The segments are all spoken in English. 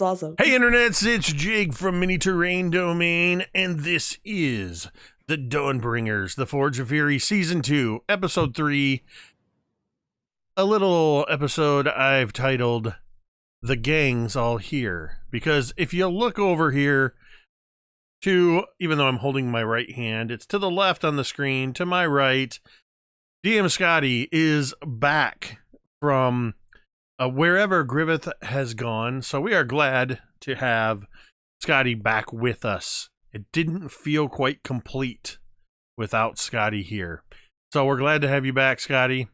awesome. Hey internets, it's Jake from Mini Terrain Domain, and this is the Dawnbringers, the Forge of Fury Season 2, Episode 3. A little episode I've titled, The Gang's All Here. Because if you look over here to, even though I'm holding my right hand, it's to the left on the screen, to my right, DM Scotty is back from wherever Griveth has gone. So we are glad to have Scotty back with us. It didn't feel quite complete without Scotty here. So we're glad to have you back, Scotty.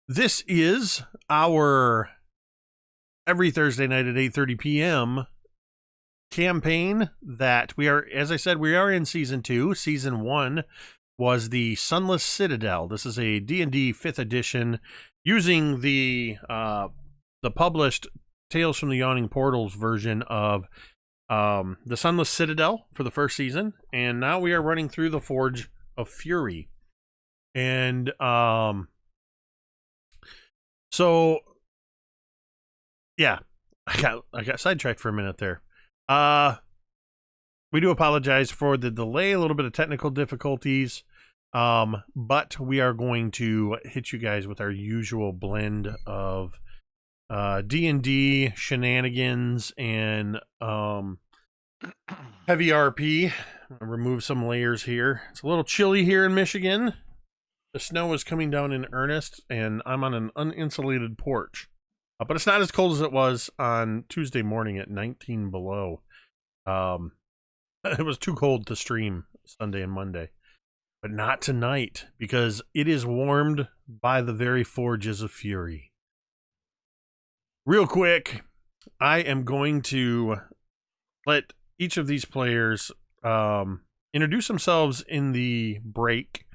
This is our every Thursday night at 8:30 p.m. campaign that we are, as I said, we are in Season 2. Season 1 was the Sunless Citadel. This is a D&D 5th edition using the published Tales from the Yawning Portals version of the Sunless Citadel for the first season, and now we are running through the Forge of Fury. And so yeah, I got sidetracked for a minute there. We do apologize for the delay, a little bit of technical difficulties. But we are going to hit you guys with our usual blend of D&D shenanigans and heavy RP. Remove some layers here. It's a little chilly here in Michigan. The snow is coming down in earnest, and I'm on an uninsulated porch. But it's not as cold as it was on Tuesday morning at 19 below. It was too cold to stream Sunday and Monday. But not tonight, because it is warmed by the very forges of fury. Real quick, I am going to let each of these players introduce themselves in the break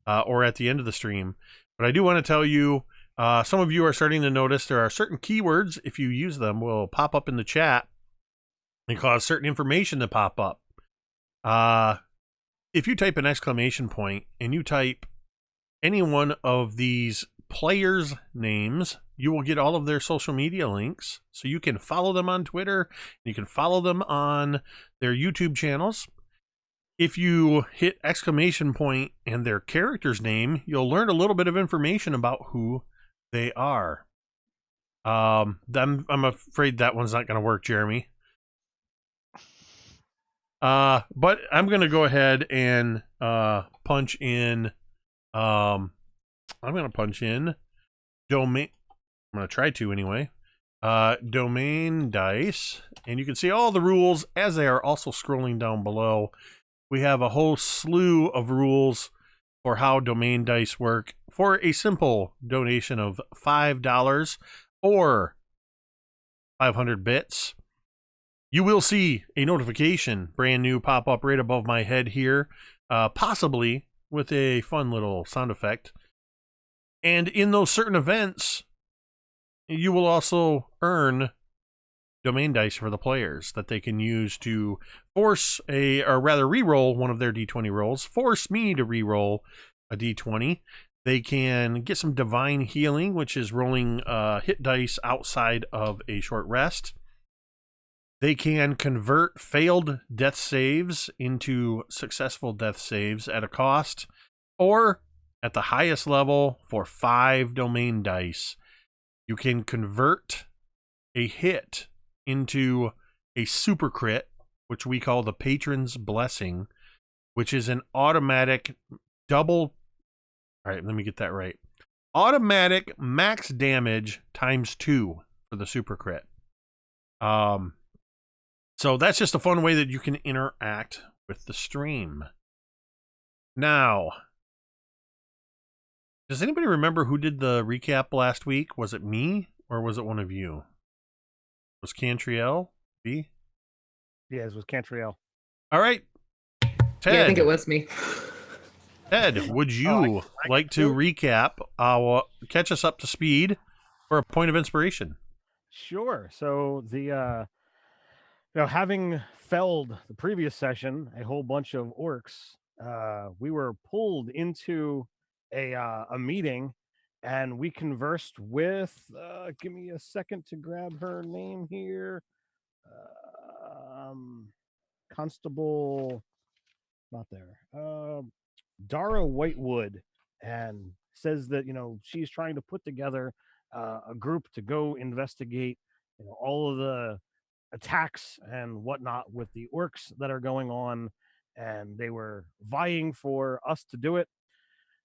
or at the end of the stream. But I do want to tell you, some of you are starting to notice there are certain keywords, if you use them, will pop up in the chat and cause certain information to pop up. If you type an exclamation point and you type any one of these players' names, you will get all of their social media links. So you can follow them on Twitter. You can follow them on their YouTube channels. If you hit exclamation point and their character's name, you'll learn a little bit of information about who they are. I'm afraid that one's not going to work, Jeremy. But I'm going to go ahead and punch in, I'm going to punch in domain, I'm going to try to anyway, domain dice, and you can see all the rules as they are also scrolling down below. We have a whole slew of rules for how domain dice work for a simple donation of $5 or 500 bits. You will see a notification, brand new, pop up right above my head here, possibly with a fun little sound effect. And in those certain events, you will also earn domain dice for the players that they can use to force or rather re-roll one of their D20 rolls, force me to re-roll a D20. They can get some divine healing, which is rolling hit dice outside of a short rest. They can convert failed death saves into successful death saves at a cost, or at the highest level for 5 domain dice, you can convert a hit into a super crit, which we call the Patron's Blessing, which is an automatic double. All right, let me get that right. Automatic max damage times 2 for the super crit. So that's just a fun way that you can interact with the stream. Now, does anybody remember who did the recap last week? Was it me or was it one of you? Was Cantriel B? Yes, it was Cantriel. All right. Ted. Yeah, I think it was me. Ted, would you like to recap catch us up to speed for a point of inspiration? Sure. So the having felled the previous session a whole bunch of orcs, we were pulled into a meeting and we conversed with, give me a second to grab her name here. Constable, not there. Dara Whitewood, and says that she's trying to put together a group to go investigate all of the attacks and whatnot with the orcs that are going on, and they were vying for us to do it,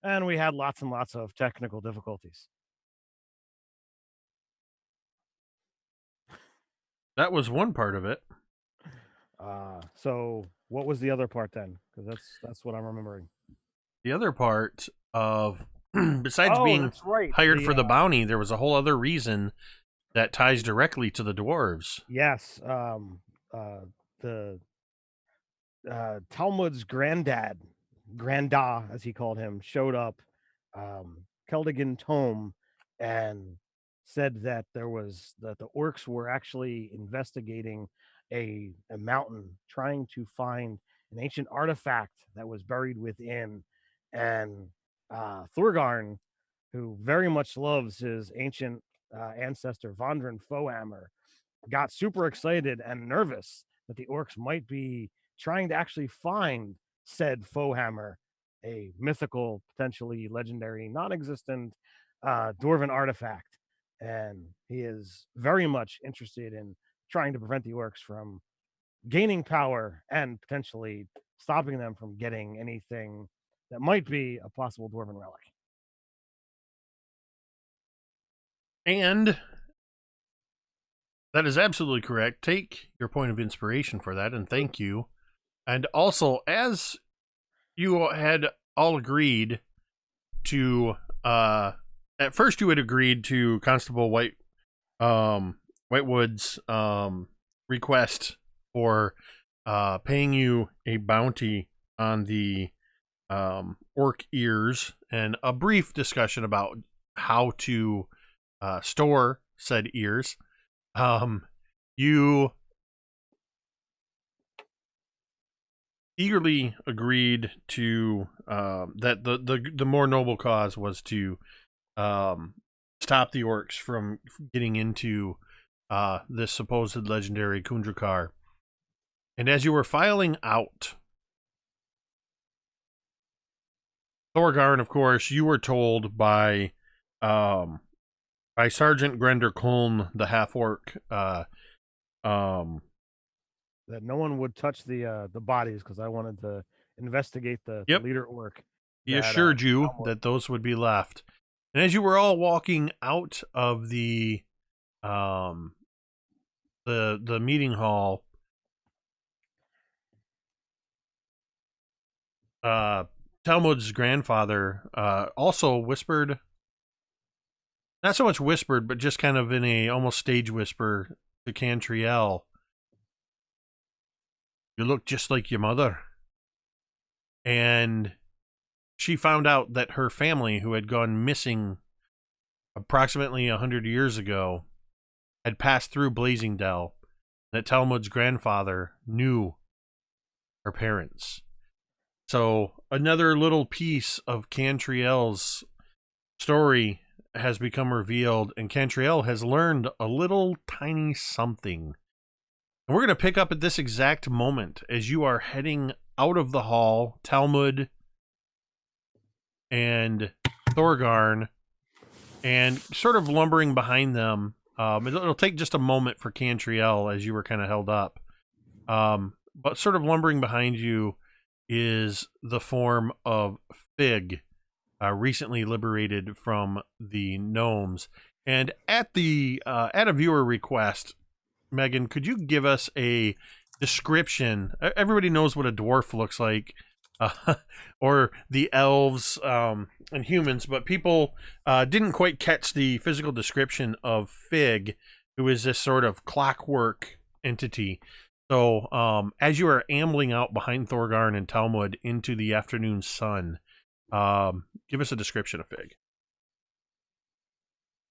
and we had lots and lots of technical difficulties. That was one part of it. So what was the other part then? Because that's what I'm remembering. The other part of besides being that's right. hired for the bounty, there was a whole other reason that ties directly to the dwarves. Yes. The Talmud's granda, as he called him, showed up, Keldigan Tome, and said that the orcs were actually investigating a mountain, trying to find an ancient artifact that was buried within, and Thorgarn, who very much loves his ancient ancestor Vondran Fohammer, got super excited and nervous that the orcs might be trying to actually find said Fohammer, a mythical, potentially legendary, non-existent dwarven artifact. And he is very much interested in trying to prevent the orcs from gaining power and potentially stopping them from getting anything that might be a possible dwarven relic. And that is absolutely correct. Take your point of inspiration for that, and thank you. And also, as you had all agreed to, at first you had agreed to Constable Whitewood's request for paying you a bounty on the orc ears, and a brief discussion about how to store said ears. You eagerly agreed to that the more noble cause was to stop the orcs from getting into this supposed legendary Kundrakar. And as you were filing out, Thorgarn, of course, you were told by Sergeant Grender Kulm, the half-orc, that no one would touch the bodies because I wanted to investigate the leader orc. He assured you that those would be left. And as you were all walking out of the meeting hall, Talmud's grandfather also whispered, not so much whispered, but just kind of in a almost stage whisper to Cantriel, "You look just like your mother." And she found out that her family, who had gone missing approximately 100 years ago, had passed through Blazingdell, that Talmud's grandfather knew her parents. So another little piece of Cantriel's story has become revealed, and Cantriel has learned a little tiny something. And we're going to pick up at this exact moment as you are heading out of the hall, Talmud and Thorgarn, and sort of lumbering behind them. It'll take just a moment for Cantriel as you were kind of held up. But sort of lumbering behind you is the form of Fig, recently liberated from the gnomes. And at a viewer request, Megan, could you give us a description? Everybody knows what a dwarf looks like, or the elves and humans, but people didn't quite catch the physical description of Fig, who is this sort of clockwork entity. So as you are ambling out behind Thorgarn and Talmud into the afternoon sun, give us a description of Fig.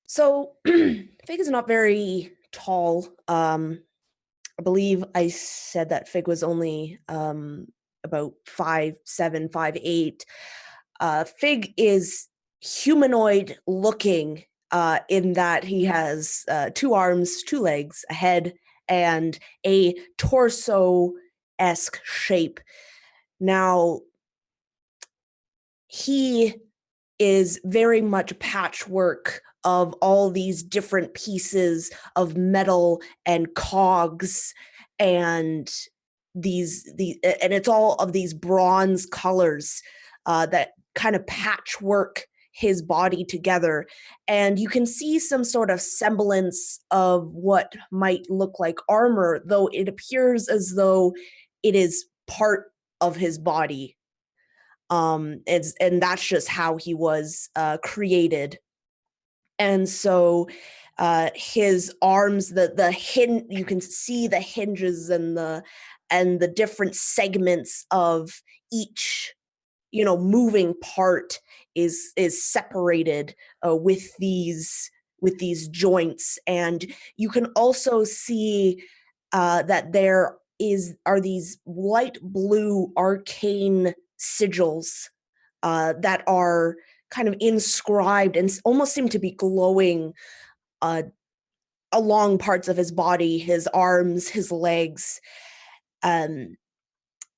So Fig is not very tall. I believe I said that Fig was only about 5'7", 5'8". Fig is humanoid looking, in that he has 2 arms, 2 legs, a head, and a torso-esque shape. Now, he is very much patchwork of all these different pieces of metal and cogs, and and it's all of these bronze colors that kind of patchwork his body together. And you can see some sort of semblance of what might look like armor, though it appears as though it is part of his body. And that's just how he was created. And so his arms, you can see the hinges and the different segments of each, moving part is separated with these joints. And you can also see that there are these light blue arcane sigils that are kind of inscribed and almost seem to be glowing along parts of his body, his arms, his legs. And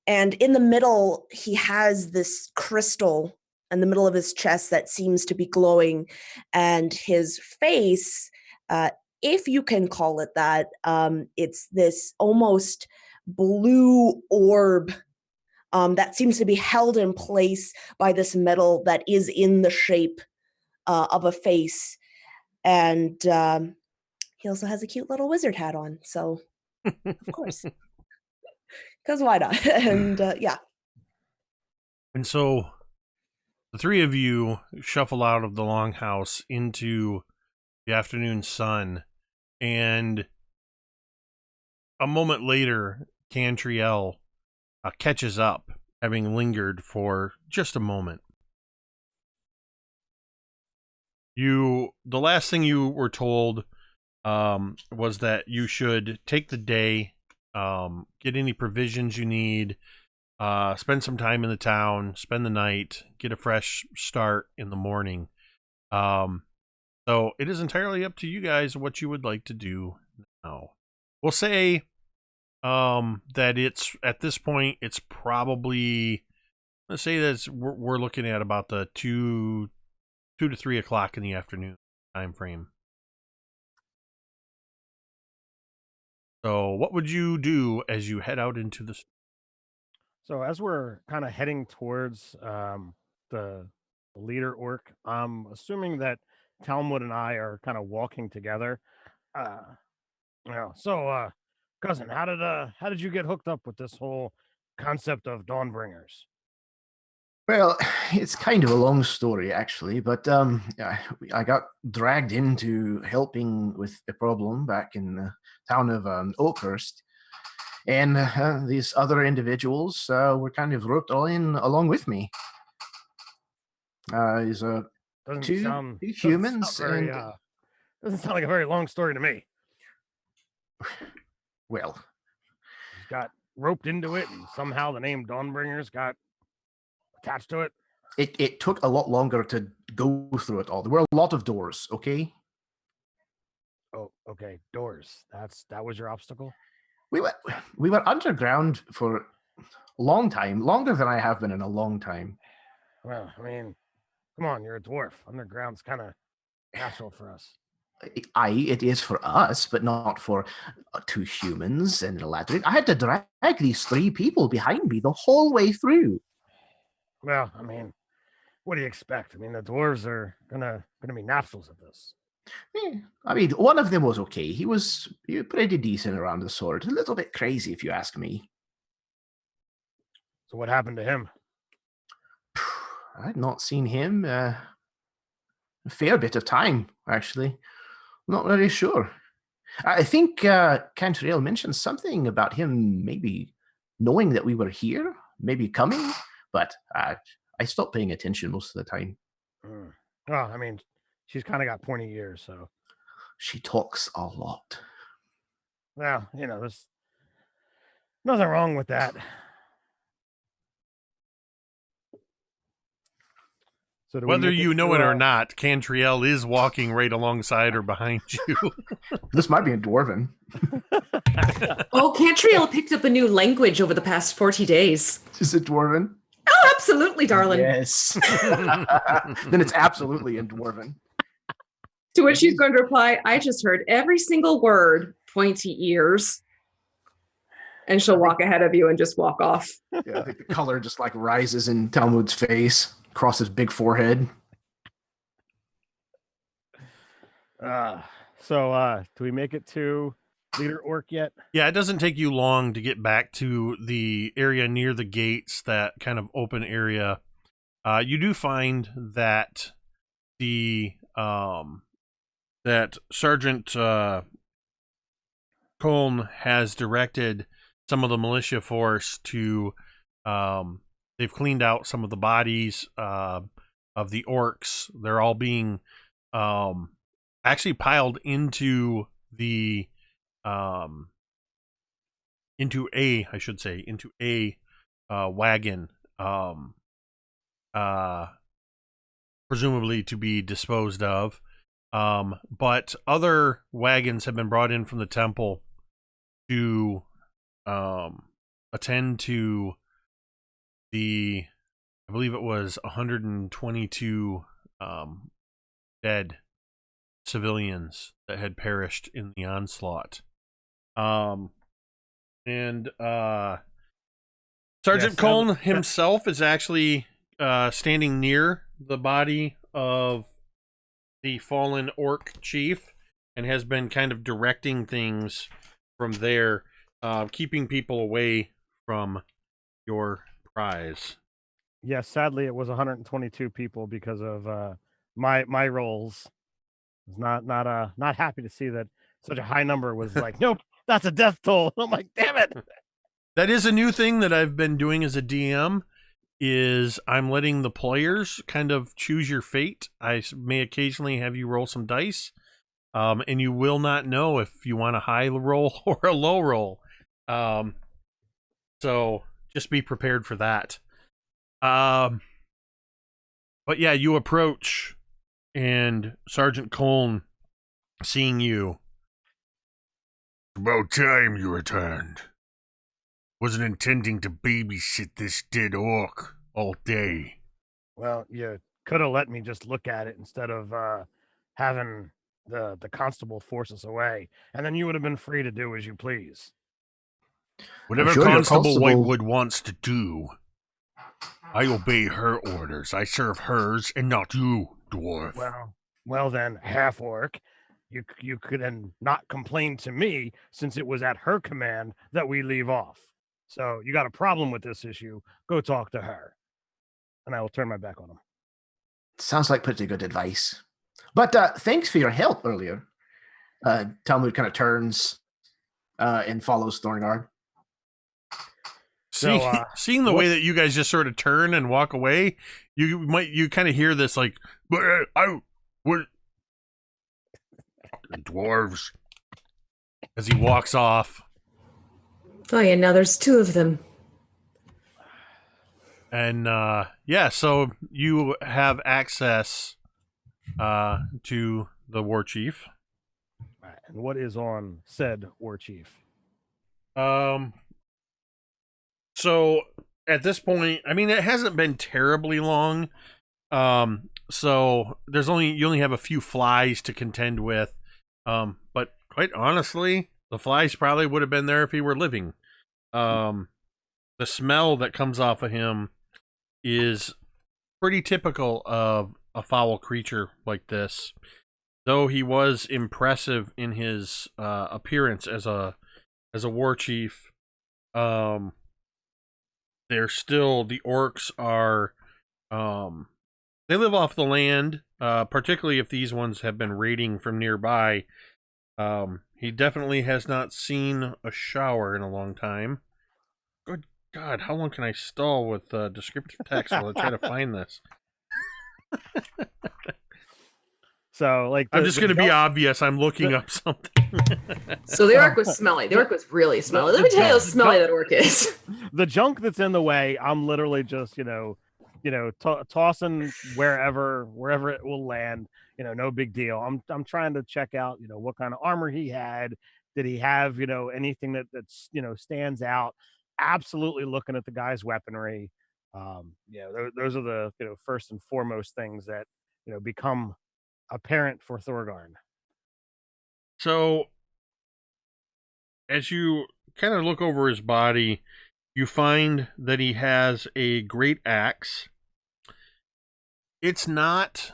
in the middle, he has this crystal in the middle of his chest that seems to be glowing. And his face, if you can call it that, it's this almost blue orb that seems to be held in place by this metal that is in the shape of a face. And he also has a cute little wizard hat on, so of course, because why not? And yeah. And so the 3 of you shuffle out of the longhouse into the afternoon sun, and a moment later, Cantriel catches up, having lingered for just a moment. The last thing you were told was that you should take the day, get any provisions you need, spend some time in the town, spend the night, get a fresh start in the morning. So it is entirely up to you guys what you would like to do now. We'll say that it's at this point, it's probably, let's say that we're looking at about the 2 to 3 o'clock in the afternoon time frame. So what would you do as you head out into the... So as we're kind of heading towards the leader orc, I'm assuming that Talmud and I are kind of walking together. Cousin, how did you get hooked up with this whole concept of Dawnbringers? Well, it's kind of a long story, actually, but I got dragged into helping with a problem back in the town of Oakhurst, and these other individuals were kind of roped all in along with me. There's two humans, Doesn't sound like a very long story to me. Well, got roped into it, and somehow the name Dawnbringers got attached to it. It took a lot longer to go through it all. There were a lot of doors, okay? Oh, okay, doors. That was your obstacle? We were underground for a long time, longer than I have been in a long time. Well, I mean, come on, you're a dwarf. Underground's kind of natural for us. It is for us, but not for 2 humans and a ladder. I had to drag these 3 people behind me the whole way through. Well, I mean, what do you expect? I mean, the dwarves are gonna be naturals at this. I mean, one of them was okay. He was pretty decent around the sword. A little bit crazy, if you ask me. So what happened to him? I'd not seen him a fair bit of time, actually. Not very sure. I think Cantriel mentioned something about him maybe knowing that we were here, maybe coming, but I stopped paying attention most of the time. Well, I mean, she's kind of got pointy ears, so. She talks a lot. Well, there's nothing wrong with that. So do we Whether make you know to, it or not, Cantriel is walking right alongside or behind you. This might be in Dwarven. Oh, Cantriel picked up a new language over the past 40 days. Is it Dwarven? Oh, absolutely, darling. Yes. Then it's absolutely in Dwarven. To which she's going to reply, I just heard every single word, pointy ears. And she'll walk ahead of you and just walk off. Yeah, I think the color just like rises in Talmud's face, across his big forehead. So do we make it to Leader Orc yet? Yeah, it doesn't take you long to get back to the area near the gates, that kind of open area. You do find that that Sergeant Colm has directed some of the militia force to they've cleaned out some of the bodies of the orcs. They're all being actually piled into the into a wagon, presumably to be disposed of. But other wagons have been brought in from the temple to attend to I believe it was 122 dead civilians that had perished in the onslaught. Sergeant Coln himself is actually standing near the body of the fallen orc chief and has been kind of directing things from there, keeping people away from your prize. Yes, sadly it was 122 people because of my rolls. I was not happy to see that such a high number was like, nope, that's a death toll. I'm like, damn it. That is a new thing that I've been doing as a DM, is I'm letting the players kind of choose your fate. I may occasionally have you roll some dice, and you will not know if you want a high roll or a low roll. So just be prepared for that. But yeah, you approach, and Sergeant Coln, seeing you, about time you returned. Wasn't intending to babysit this dead orc all day. Well, you could have let me just look at it instead of having the constable force us away, and then you would have been free to do as you please. Whatever sure Constable Whitewood wants to do, I obey her orders. I serve hers and not you, dwarf. Well then, half orc, you could then not complain to me, since it was at her command that we leave off. So you got a problem with this issue, go talk to her. And I will turn my back on him. Sounds like pretty good advice. But thanks for your help earlier. Talmud kind of turns and follows Thorgarn. Seeing the way that you guys just sort of turn and walk away, you kind of hear this like, fucking dwarves, as he walks off. Oh yeah, now there's two of them. And yeah, so you have access to the war chief. And what is on said war chief? So at this point, I mean, it hasn't been terribly long. So you only have a few flies to contend with. But quite honestly, the flies probably would have been there if he were living. The smell that comes off of him is pretty typical of a foul creature like this. Though he was impressive in his appearance as a war chief, they're still, the orcs are, they live off the land, particularly if these ones have been raiding from nearby. He definitely has not seen a shower in a long time. Good God, how long can I stall with descriptive text while I try to find this? So, like, I'm just going to be obvious. I'm looking up something. So the orc was smelly. The orc was really smelly. Let me tell you how smelly that orc is. the junk that's in the way, I'm literally just, tossing wherever it will land. No big deal. I'm trying to check out, what kind of armor he had. Did he have, anything that's stands out? Absolutely looking at the guy's weaponry. Those are the first and foremost things that become apparent for Thorgarn. So, as you kind of look over his body, you find that he has a great axe. It's not.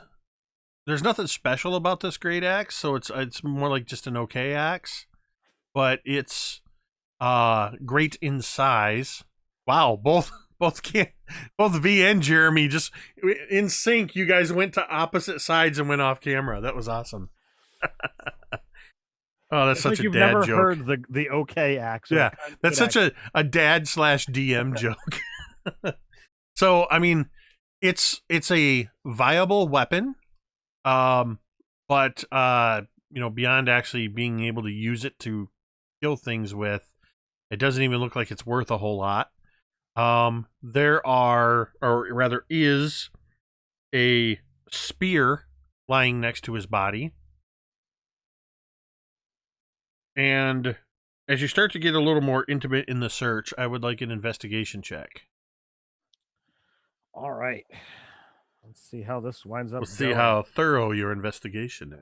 There's nothing special about this great axe, so it's more like just an okay axe, but it's great in size. Wow, both V and Jeremy just in sync. You guys went to opposite sides and went off camera. That was awesome. Oh, that's such a you've dad never joke. Heard the okay axe. Yeah, that's such a dad/DM joke. So, I mean, it's a viable weapon, but beyond actually being able to use it to kill things with, it doesn't even look like it's worth a whole lot. There are, or rather is, a spear lying next to his body. And as you start to get a little more intimate in the search, I would like an investigation check. All right. Let's see how this winds up. Let's see how thorough your investigation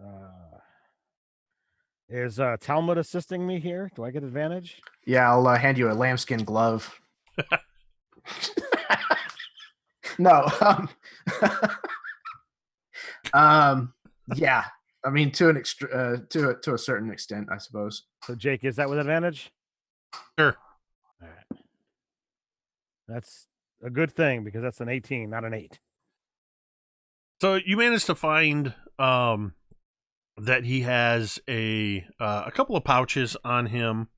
is. Is Talmud assisting me here? Do I get advantage? Yeah, I'll hand you a lambskin glove. No. Yeah. I mean, to a certain extent, I suppose. So, Jake, is that with advantage? Sure. All right. That's a good thing because that's an 18, not an 8. So you managed to find that he has a couple of pouches on him.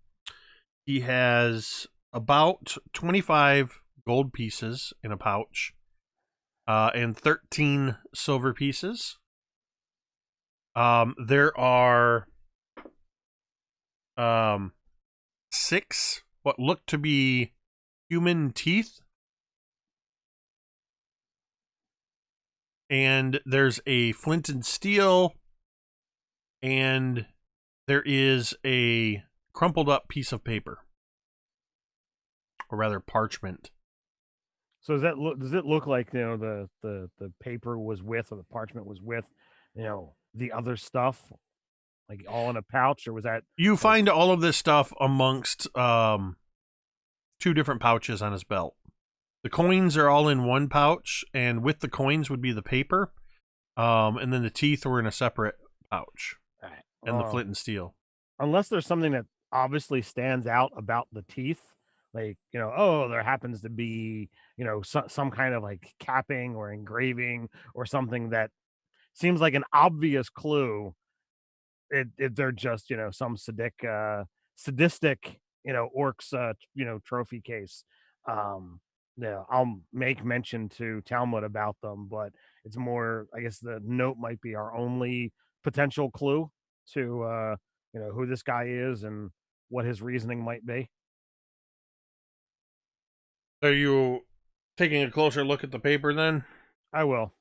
He has about 25 gold pieces in a pouch, and 13 silver pieces. There are 6 what look to be human teeth. And there's a flint and steel, and there is a crumpled up piece of paper, or rather parchment. So does it look like the paper was with, or the parchment was with the other stuff, like all in a pouch, or was that you find all of this stuff amongst 2 different pouches on his belt? The coins are all in one pouch, and with the coins would be the paper, and then the teeth were in a separate pouch, and the flint and steel. Unless there's something that obviously stands out about the teeth, like there happens to be some kind of like capping or engraving or something that seems like an obvious clue. They're just some sadistic orcs trophy case. I'll make mention to Talmud about them, but it's more, I guess the note might be our only potential clue to who this guy is and what his reasoning might be. Are you taking a closer look at the paper then? I will.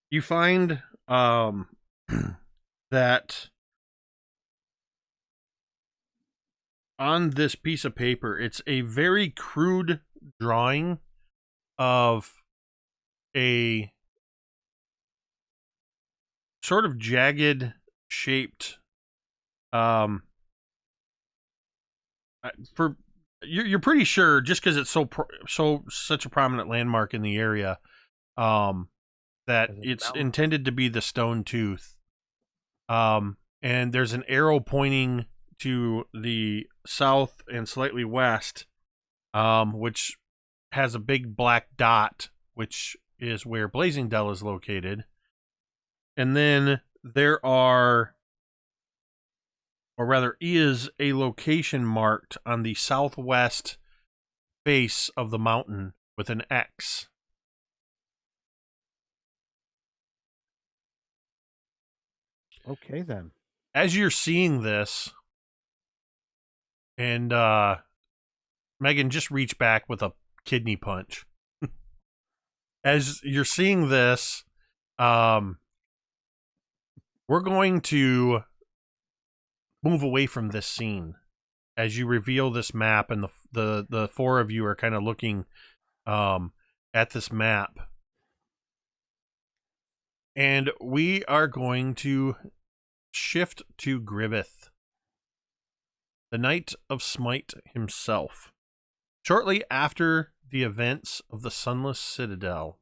You find that on this piece of paper, it's a very crude drawing of a sort of jagged shaped you're pretty sure, just because it's such a prominent landmark in the area, that it's intended to be the stone tooth, and there's an arrow pointing to the south and slightly west, which has a big black dot, which is where Blazing Dell is located. And then there are, or rather is, a location marked on the southwest face of the mountain with an X. Okay, then. As you're seeing this, and Mr. Megan, just reach back with a kidney punch. As you're seeing this, we're going to move away from this scene as you reveal this map, and the four of you are kind of looking at this map. And we are going to shift to Griveth, the Knight of Smite himself. Shortly after the events of the Sunless Citadel,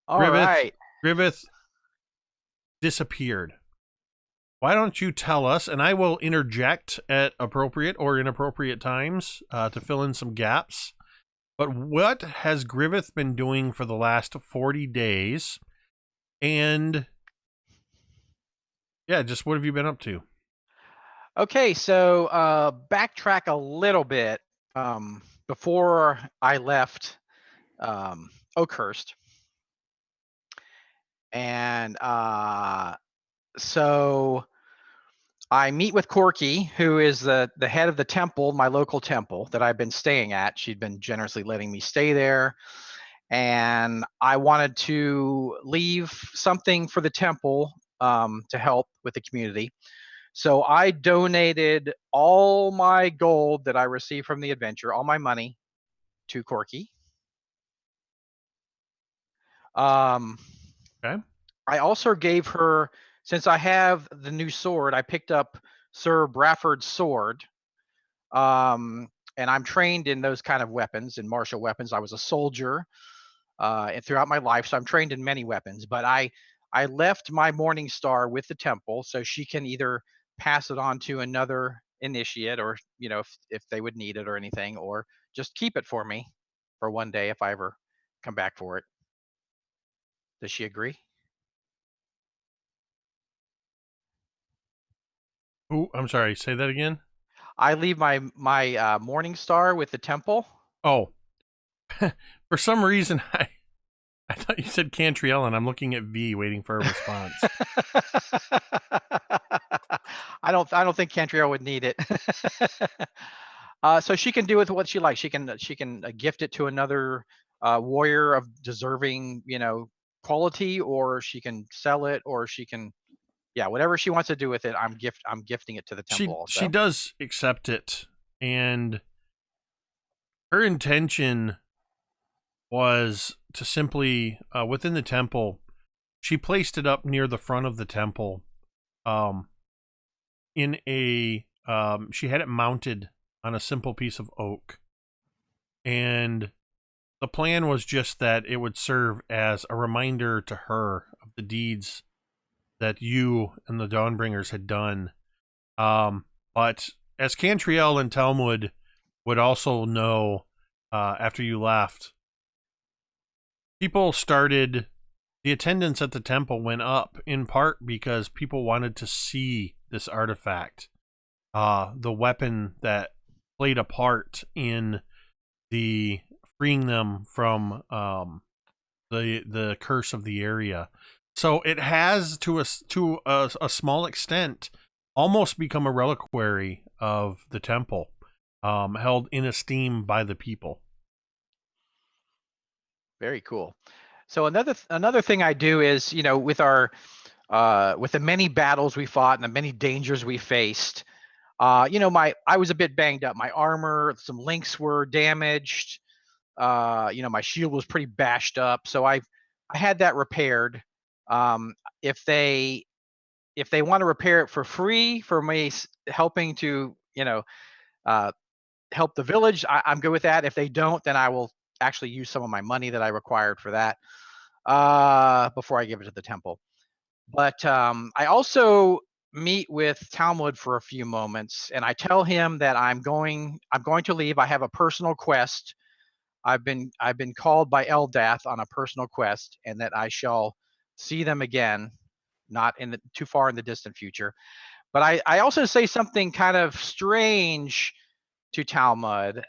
All right. Griveth disappeared. Why don't you tell us, and I will interject at appropriate or inappropriate times to fill in some gaps. But what has Griveth been doing for the last 40 days? And yeah, just what have you been up to? Okay, so backtrack a little bit. Before I left Oakhurst, and so I meet with Corky, who is the head of the temple, my local temple that I've been staying at. She'd been generously letting me stay there, and I wanted to leave something for the temple to help with the community. So I donated all my gold that I received from the adventure, all my money, to Corky. Okay. I also gave her, since I have the new sword, I picked up Sir Bradford's sword. And I'm trained in those kind of weapons, in martial weapons. I was a soldier and throughout my life, so I'm trained in many weapons. But I left my Morning Star with the temple, so she can either pass it on to another initiate, or if they would need it or anything, or just keep it for me for one day if I ever come back for it. Does she agree? Oh, I'm sorry. Say that again. I leave my Morning Star with the temple. Oh, for some reason I thought you said Cantriel, and I'm looking at V, waiting for a response. I don't think Cantriel would need it. So she can do with what she likes. She can gift it to another warrior of deserving, quality, or she can sell it, or she can, whatever she wants to do with it. I'm gifting it to the temple. She does accept it, and her intention was to simply within the temple. She placed it up near the front of the temple. In a she had it mounted on a simple piece of oak, and the plan was just that it would serve as a reminder to her of the deeds that you and the Dawnbringers had done. But as Cantriel and Talmud would also know, after you left, the attendance at the temple went up, in part because people wanted to see this artifact, the weapon that played a part in the freeing them from the curse of the area. So it has, to a small extent, almost become a reliquary of the temple, held in esteem by the people. Very cool. So another thing I do is, with our with the many battles we fought and the many dangers we faced, I was a bit banged up. My armor, some links were damaged. My shield was pretty bashed up. So I had that repaired. If they want to repair it for free for me helping to, help the village, I'm good with that. If they don't, then I will actually use some of my money that I required for that before I give it to the temple. But I also meet with Talmud for a few moments, and I tell him that I'm going to leave. I have a personal quest. I've been called by Eldath on a personal quest, and that I shall see them again, not too far in the distant future. But I also say something kind of strange to Talmud.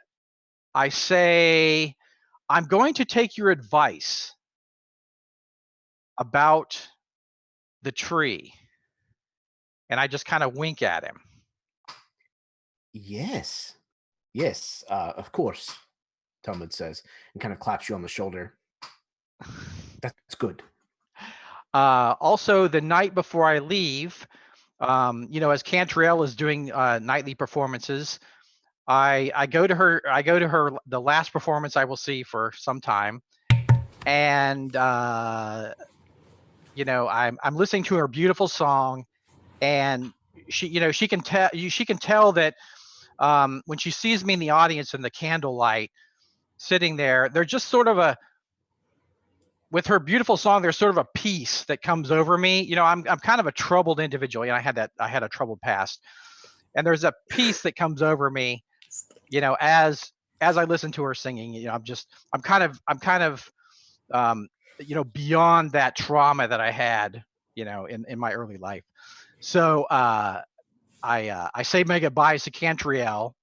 I say, I'm going to take your advice about the tree. And I just kind of wink at him. Yes. Yes, of course, Talmud says, and kind of claps you on the shoulder. That's good. Also, the night before I leave, as Cantriel is doing nightly performances, I go to her. The last performance I will see for some time, and I'm listening to her beautiful song, and she can tell that when she sees me in the audience in the candlelight, sitting there, there's just sort of with her beautiful song, there's sort of a peace that comes over me. I'm kind of a troubled individual. I had a troubled past, and there's a peace that comes over me. As I listen to her singing, I'm kind of beyond that trauma that I had, in my early life. So I say my goodbyes to Cantriel,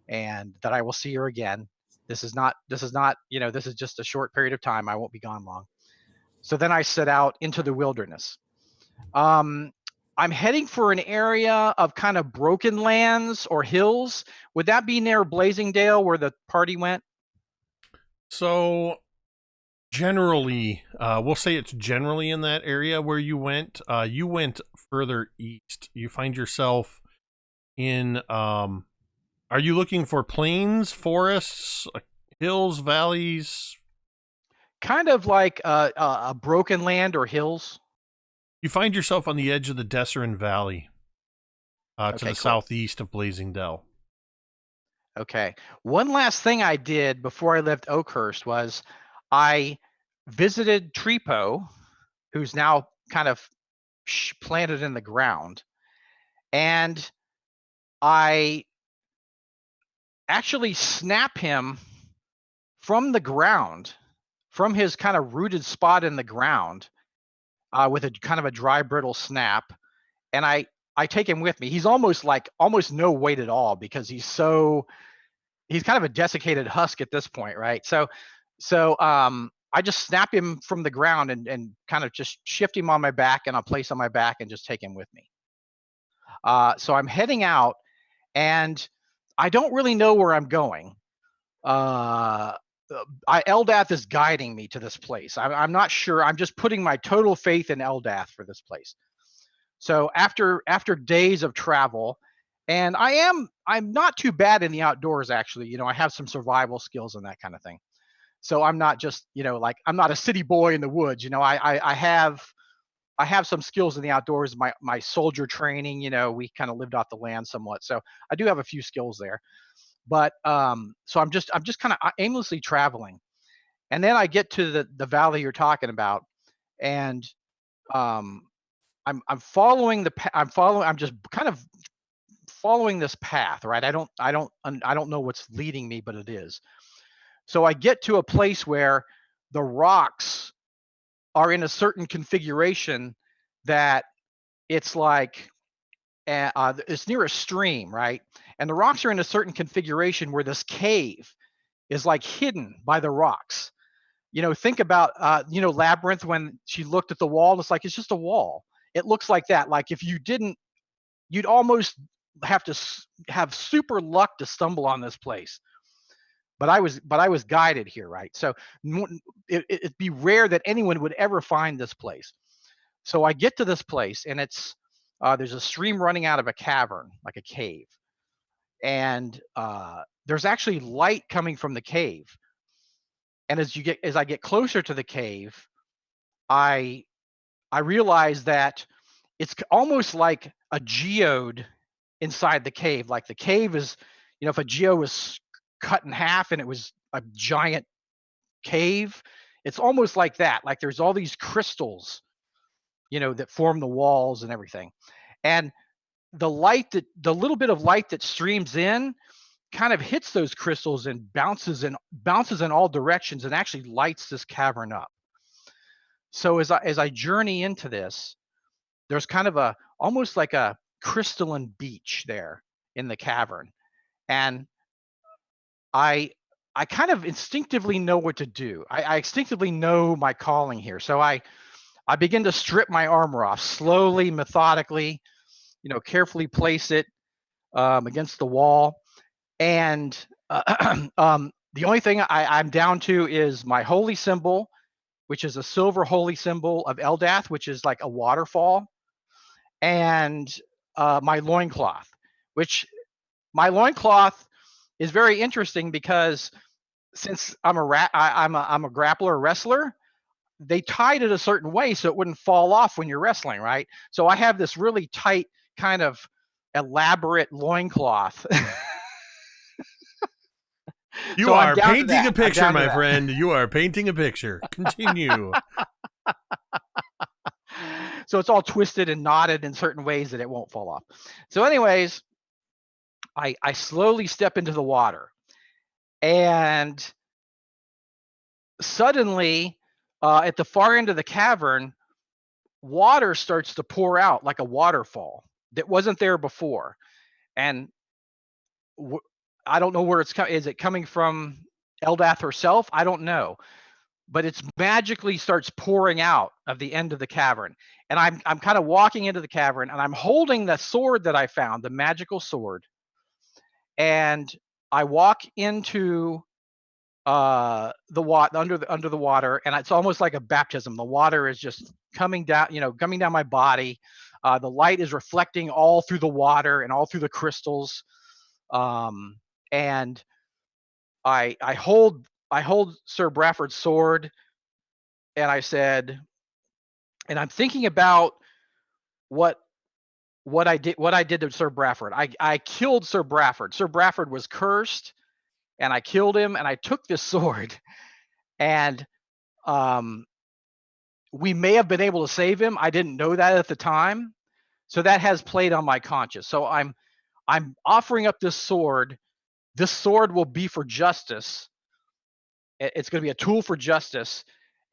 and that I will see her again. This is just a short period of time. I won't be gone long. So then I set out into the wilderness. I'm heading for an area of kind of broken lands or hills. Would that be near Blazingdale where the party went? So generally, we'll say it's generally in that area where you went. You went further east. You find yourself in, are you looking for plains, forests, hills, valleys? Kind of like a broken land or hills. You find yourself on the edge of the Desserin Valley, to the Cool. southeast of Blazingdale. Okay. One last thing I did before I left Oakhurst was I visited Treepo, who's now kind of planted in the ground, and I actually snap him from the ground, from his kind of rooted spot in the ground, with a kind of a dry, brittle snap, and I take him with me. He's almost no weight at all because he's kind of a desiccated husk at this point, right? So I just snap him from the ground and kind of just shift him on my back, and I'll place on my back and just take him with me. So I'm heading out, and I don't really know where I'm going. Eldath is guiding me to this place. I'm not sure. I'm just putting my total faith in Eldath for this place. So after days of travel, and I'm not too bad in the outdoors, actually. I have some survival skills and that kind of thing. So I'm not just, I'm not a city boy in the woods. I have some skills in the outdoors. My soldier training, we kind of lived off the land somewhat. So I do have a few skills there. But so I'm just kind of aimlessly traveling, and then I get to the valley you're talking about, and I'm following I'm just kind of following this path, right? I don't know what's leading me, but it is. So I get to a place where the rocks are in a certain configuration that it's like it's near a stream, right? And the rocks are in a certain configuration where this cave is like hidden by the rocks. Think about Labyrinth, when she looked at the wall, it's like it's just a wall. It looks like that. Like if you didn't, you'd almost have to have super luck to stumble on this place. But I was guided here, right? So it'd be rare that anyone would ever find this place. So I get to this place, and it's there's a stream running out of a cavern, like a cave, and there's actually light coming from the cave. And as I get closer to the cave, I realize that it's almost like a geode inside the cave. Like the cave is, if a geode was cut in half and it was a giant cave, it's almost like that. Like there's all these crystals, that form the walls and everything. And the little bit of light that streams in kind of hits those crystals and bounces in all directions and actually lights this cavern up. So as I journey into this, there's kind of almost like a crystalline beach there in the cavern. And I kind of instinctively know what to do. I instinctively know my calling here. So I begin to strip my armor off slowly, methodically, carefully place it against the wall. And the only thing I'm down to is my holy symbol, which is a silver holy symbol of Eldath, which is like a waterfall, and my loincloth, which my loincloth is very interesting because since I'm a grappler wrestler, they tied it a certain way so it wouldn't fall off when you're wrestling, right? So I have this really tight kind of elaborate loincloth. You So I'm are down to painting that. a picture, I'm down to my that. friend. You are painting a picture. Continue. So it's all twisted and knotted in certain ways that it won't fall off. So anyways, I slowly step into the water, and suddenly at the far end of the cavern, water starts to pour out like a waterfall that wasn't there before. And I don't know where it's coming. Is it coming from Eldath herself? I don't know. But it's magically starts pouring out of the end of the cavern. And I'm kind of walking into the cavern, and I'm holding the sword that I found, the magical sword. And I walk into the water under the water, and it's almost like a baptism. The water is just coming down, coming down my body. The light is reflecting all through the water and all through the crystals. And I hold Sir Bradford's sword, and I said, and I'm thinking about what I did to Sir Bradford. I killed Sir Bradford. Sir Bradford was cursed, and I killed him, and I took this sword, and we may have been able to save him. I didn't know that at the time, so that has played on my conscience. So I'm offering up this sword. This sword will be for justice. It's going to be a tool for justice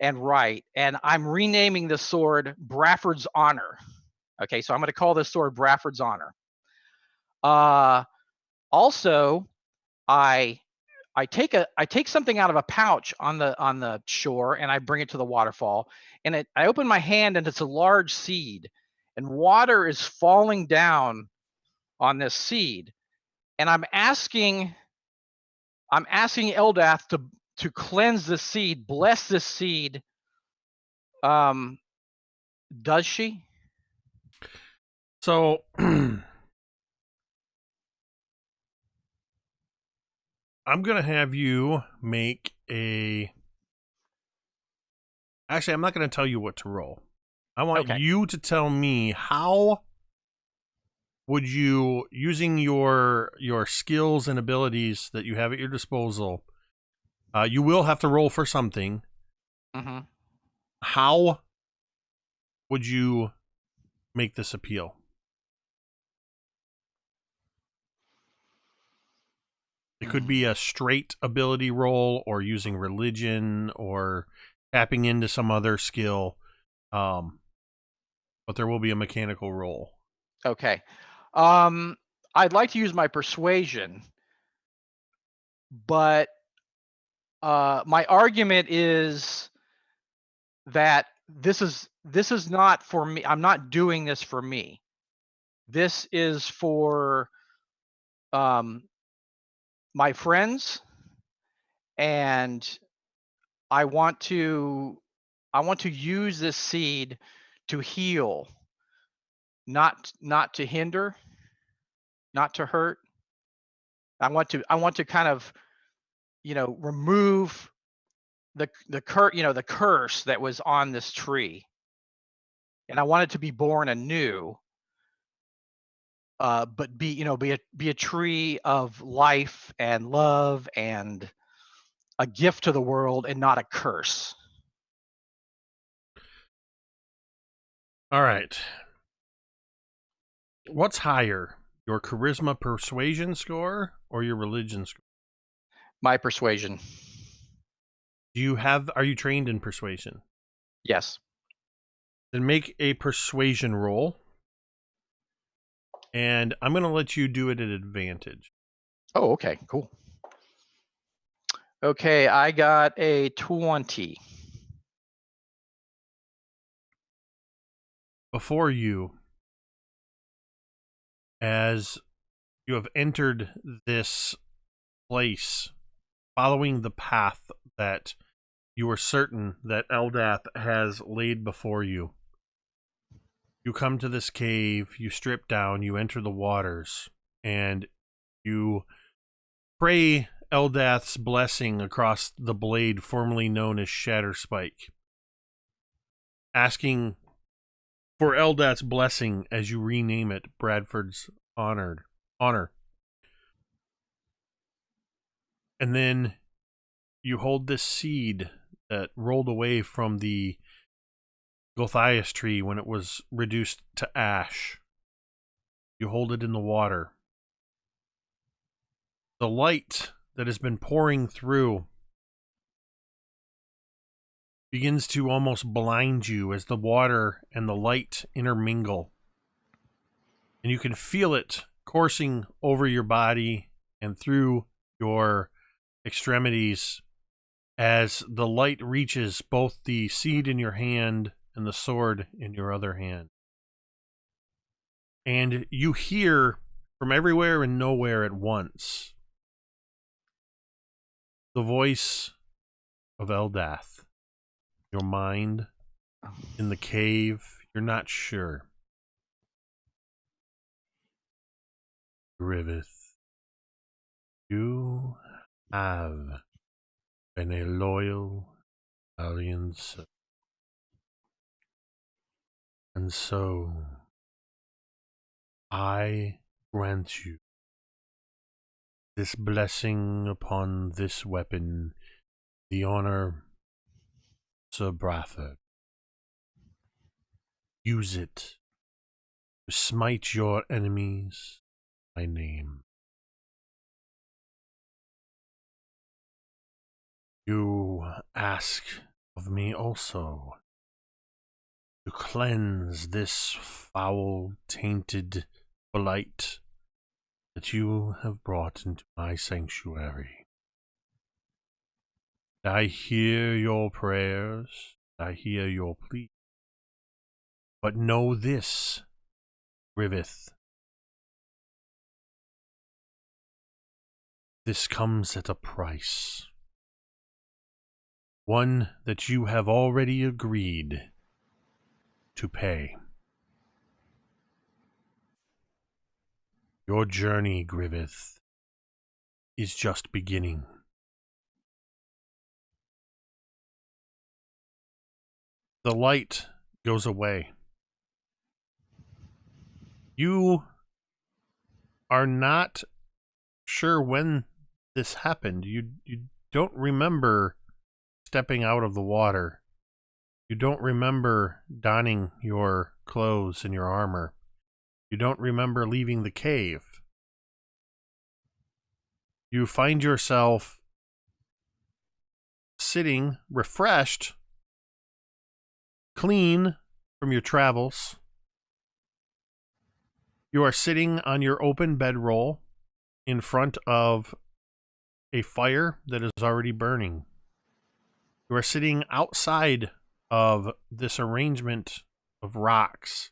and right. And I'm renaming this sword Bradford's Honor. Okay, so I'm going to call this sword Bradford's Honor. Also, I take something out of a pouch on the shore, and I bring it to the waterfall. And I open my hand, and it's a large seed, and water is falling down on this seed. And I'm asking Eldath to cleanse the seed, bless this seed. Does she? So I'm going to have you make a... Actually, I'm not going to tell you what to roll. I want you to tell me how would you, using your skills and abilities that you have at your disposal, you will have to roll for something. Mm-hmm. How would you make this appeal? It could be a straight ability roll, or using religion, or tapping into some other skill. But there will be a mechanical roll. Okay. I'd like to use my persuasion, but my argument is that this is not for me. I'm not doing this for me. This is for my friends, and I want to use this seed to heal, not to hinder, not to hurt. I want to kind of, remove the curse that was on this tree, and I want it to be born anew. But be a tree of life and love and a gift to the world, and not a curse. All right. What's higher, your charisma persuasion score or your religion score? My persuasion. Are you trained in persuasion? Yes. Then make a persuasion roll. And I'm going to let you do it at advantage. Oh, okay, cool. Okay, I got a 20. Before you, as you have entered this place, following the path that you are certain that Eldath has laid before you. You come to this cave, you strip down, you enter the waters, and you pray Eldath's blessing across the blade formerly known as Shatterspike, asking for Eldath's blessing as you rename it Bradford's honor. And then you hold this seed that rolled away from the Gothias tree when it was reduced to ash. You hold it in the water. The light that has been pouring through begins to almost blind you as the water and the light intermingle. And you can feel it coursing over your body and through your extremities as the light reaches both the seed in your hand and the sword in your other hand. And you hear from everywhere and nowhere at once the voice of Eldath. Your mind in the cave, you're not sure. Griveth, you have been a loyal alliance, and so I grant you this blessing upon this weapon, the honor, Sir Bradford. Use it to smite your enemies by name. You ask of me also to cleanse this foul, tainted blight that you have brought into my sanctuary. I hear your prayers, I hear your plea. But know this, Griveth. This comes at a price. One that you have already agreed to pay. Your journey, Griveth, is just beginning. The light goes away. You are not sure when this happened. You don't remember stepping out of the water. You don't remember donning your clothes and your armor. You don't remember leaving the cave. You find yourself sitting refreshed, clean from your travels. You are sitting on your open bedroll in front of a fire that is already burning. You are sitting outside of this arrangement of rocks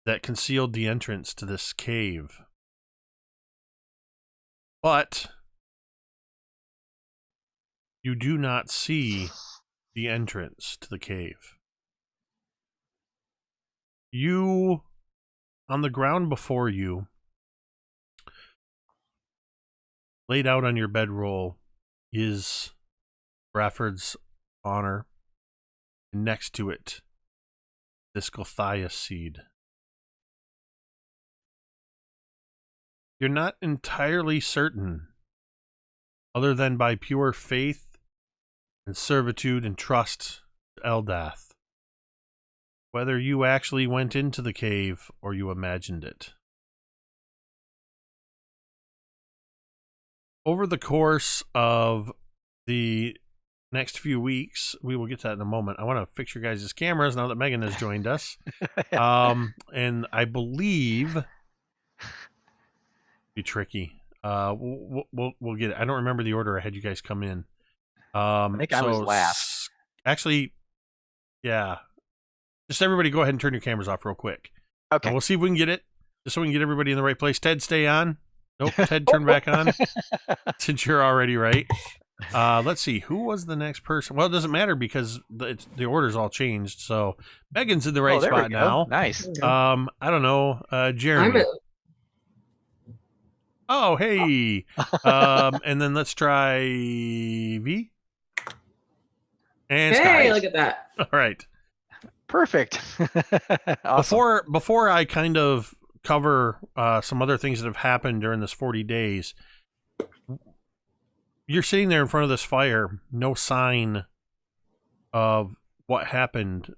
that concealed the entrance to this cave. But you do not see the entrance to the cave. You, on the ground before you, laid out on your bedroll, is Bradford's honor, and next to it, this Gothias seed. You're not entirely certain, other than by pure faith and servitude and trust to Eldath, whether you actually went into the cave or you imagined it. Over the course of the next few weeks, we will get to that in a moment. I want to fix your guys' cameras now that Megan has joined us. And I believe be tricky. We'll get it. I don't remember the order I had you guys come in. I think I was last. Actually, yeah. Just everybody go ahead and turn your cameras off real quick. Okay. And we'll see if we can get it, just so we can get everybody in the right place. Ted, stay on. Nope, Ted, turn back on since you're already right. Let's see, who was the next person? Well, it doesn't matter because the order's all changed. So Megan's in the right there we spot go. now. Nice. I don't know, Jeremy. Oh, hey. And then let's try V. And Hey, Scotty. look at that. All right. Perfect. Awesome. Before I kind of cover some other things that have happened during this 40 days, you're sitting there in front of this fire, no sign of what happened,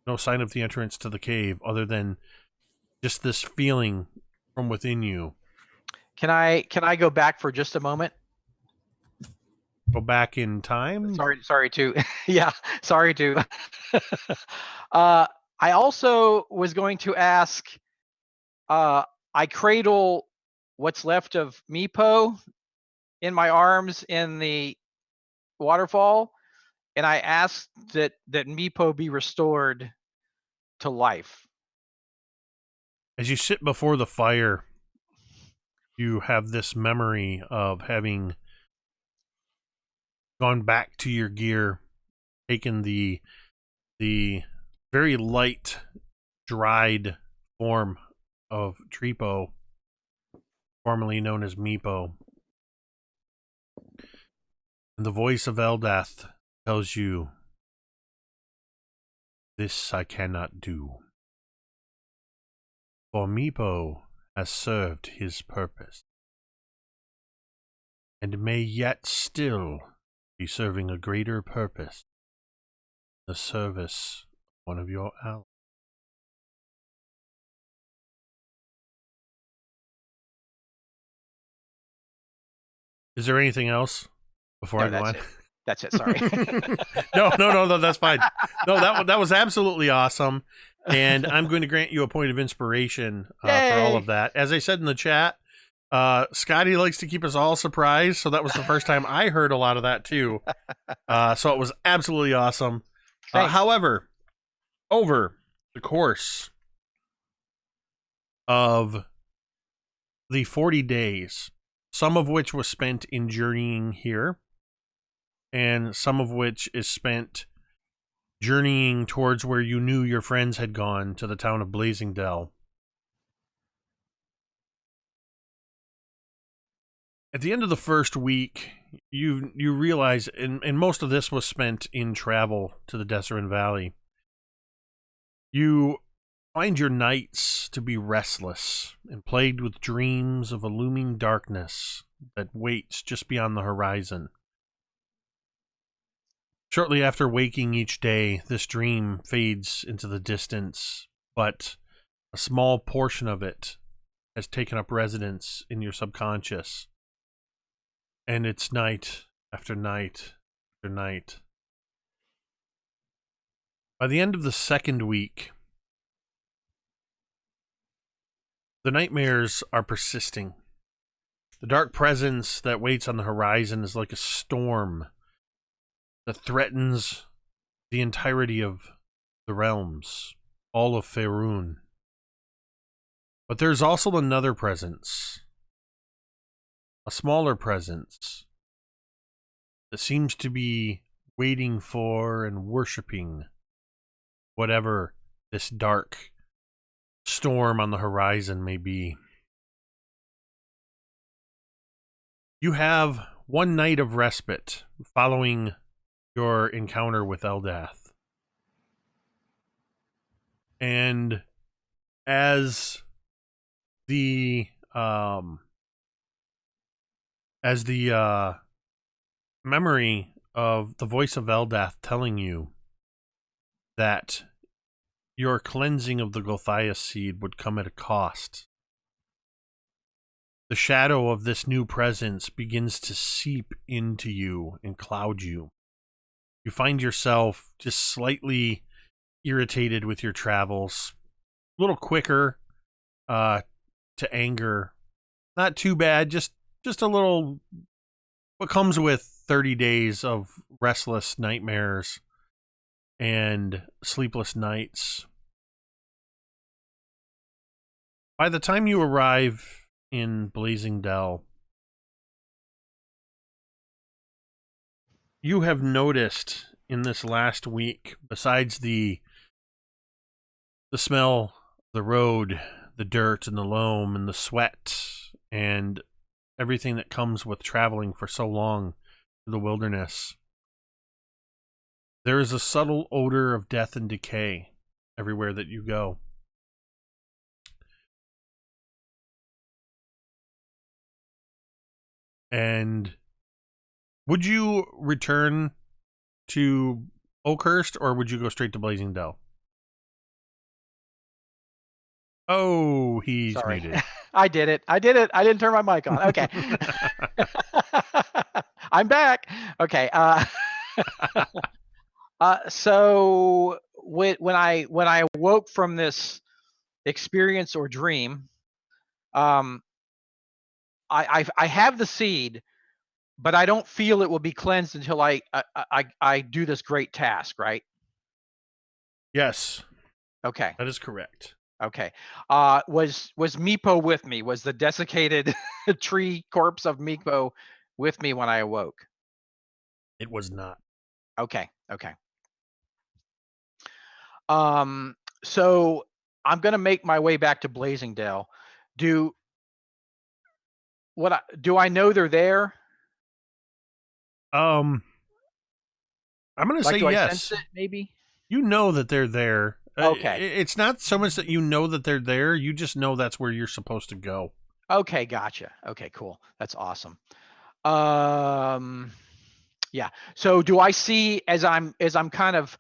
no sign of the entrance to the cave, other than just this feeling from within you. Can I go back for just a moment? Go back in time? Sorry to yeah, sorry to I also was going to ask, I cradle what's left of Meepo in my arms in the waterfall, and I asked that Meepo be restored to life. As you sit before the fire, you have this memory of having gone back to your gear, taken the very light, dried form of Tripo, formerly known as Meepo. And the voice of Eldath tells you, "This I cannot do. For Meepo has served his purpose, and may yet still be serving a greater purpose, the service of one of your allies." Is there anything else before I go on? That's it. Sorry. No, that's fine. No, that was absolutely awesome. And I'm going to grant you a point of inspiration for all of that. As I said in the chat, Scotty likes to keep us all surprised, so that was the first time I heard a lot of that too. So it was absolutely awesome. However, over the course of the 40 days, some of which was spent in journeying here, and some of which is spent journeying towards where you knew your friends had gone, to the town of Blazingdell. At the end of the first week, you realize, and most of this was spent in travel to the Desserin Valley, you find your nights to be restless and plagued with dreams of a looming darkness that waits just beyond the horizon. Shortly after waking each day, this dream fades into the distance, but a small portion of it has taken up residence in your subconscious. And it's night after night after night. By the end of the second week, the nightmares are persisting. The dark presence that waits on the horizon is like a storm that threatens the entirety of the realms, all of Faerun. But there's also another presence, a smaller presence, that seems to be waiting for and worshipping whatever this dark storm on the horizon may be. You have one night of respite following your encounter with Eldath. And as the memory of the voice of Eldath telling you that your cleansing of the Gulthias seed would come at a cost, the shadow of this new presence begins to seep into you and cloud you. You find yourself just slightly irritated with your travels, a little quicker to anger. Not too bad, just a little. What comes with 30 days of restless nightmares and sleepless nights. By the time you arrive in Blazing Dell, you have noticed in this last week, besides the smell, the road, the dirt and the loam and the sweat and everything that comes with traveling for so long through the wilderness, there is a subtle odor of death and decay everywhere that you go. And would you return to Oakhurst, or would you go straight to Blazing Dell? Oh, he's Sorry. muted. I did it. I didn't turn my mic on. Okay. I'm back. Okay. So when I awoke from this experience or dream, I have the seed, but I don't feel it will be cleansed until I do this great task, right? Yes, Okay. that is correct. Okay. Was Meepo with me? Was the desiccated tree corpse of Meepo with me when I awoke? It was not. Okay. Okay. So I'm gonna make my way back to Blazing Dell. Do I know they're there? I'm going to say Do I yes. sense it, maybe? You know that they're there. Okay. It's not so much that you know that they're there. You just know that's where you're supposed to go. Okay, gotcha. Okay, cool. That's awesome. Yeah. So do I see, as I'm kind of,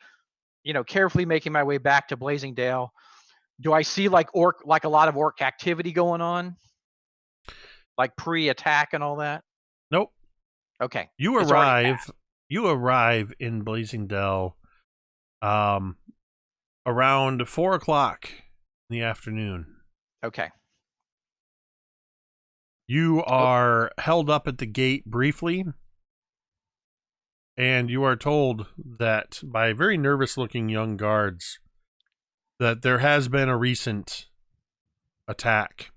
carefully making my way back to Blazing Dale, do I see like a lot of orc activity going on? Like pre-attack and all that? Nope. Okay. You It's already arrive in Blazing Dell around 4:00 in the afternoon. Okay. You are held up at the gate briefly, and you are told that by very nervous-looking young guards that there has been a recent attack,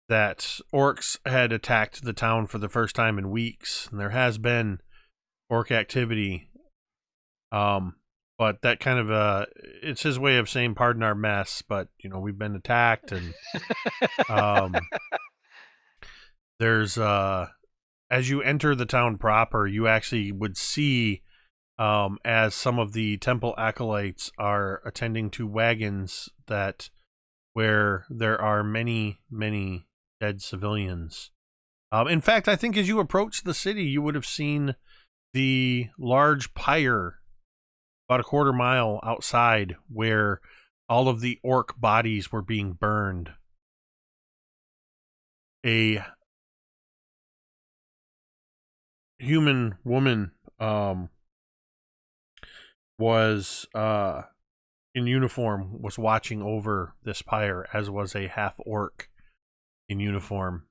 that orcs had attacked the town for the first time in weeks, and there has been orc activity. But that kind of it's his way of saying pardon our mess, but we've been attacked, and there's as you enter the town proper, you actually would see as some of the temple acolytes are attending to wagons where there are many dead civilians. In fact, I think as you approach the city, you would have seen the large pyre about a quarter mile outside where all of the orc bodies were being burned. A human woman was in uniform, was watching over this pyre, as was a half orc in uniform.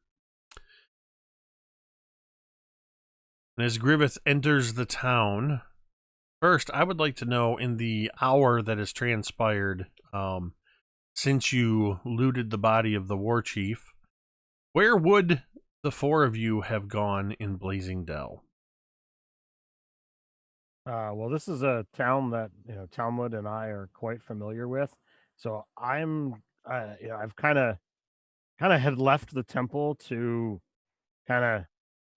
And as Griveth enters the town, first, I would like to know, in the hour that has transpired since you looted the body of the war chief, where would the four of you have gone in Blazing Dell? Well, this is a town that Talmud and I are quite familiar with, so I've kind of had left the temple to kind of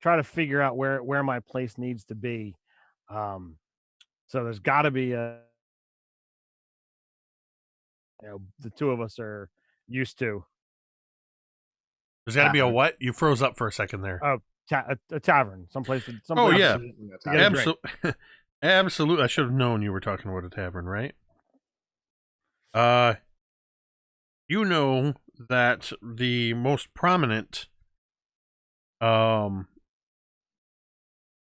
try to figure out where my place needs to be. So there's got to be the two of us are used to. There's got to be a what? You froze up for a second there. A tavern, someplace. Oh yeah, Absolutely. Absolutely. I should have known you were talking about a tavern, right? You know that the most prominent inn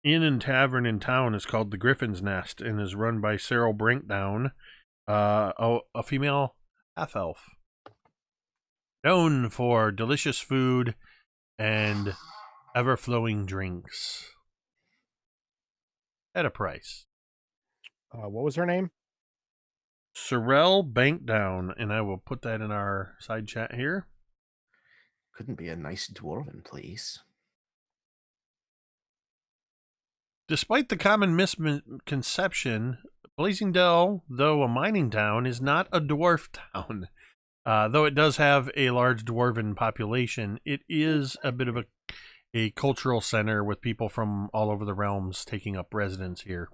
and tavern in town is called the Griffin's Nest and is run by Cyril Brinkdown, a female half-elf, known for delicious food and ever-flowing drinks at a price. What was her name? Cyril Bankdown, and I will put that in our side chat here. couldn't be a nice dwarven place. Despite the common misconception, Blazing Dell, though a mining town, is not a dwarf town. Though it does have a large dwarven population, it is a bit of a cultural center with people from all over the realms taking up residence here.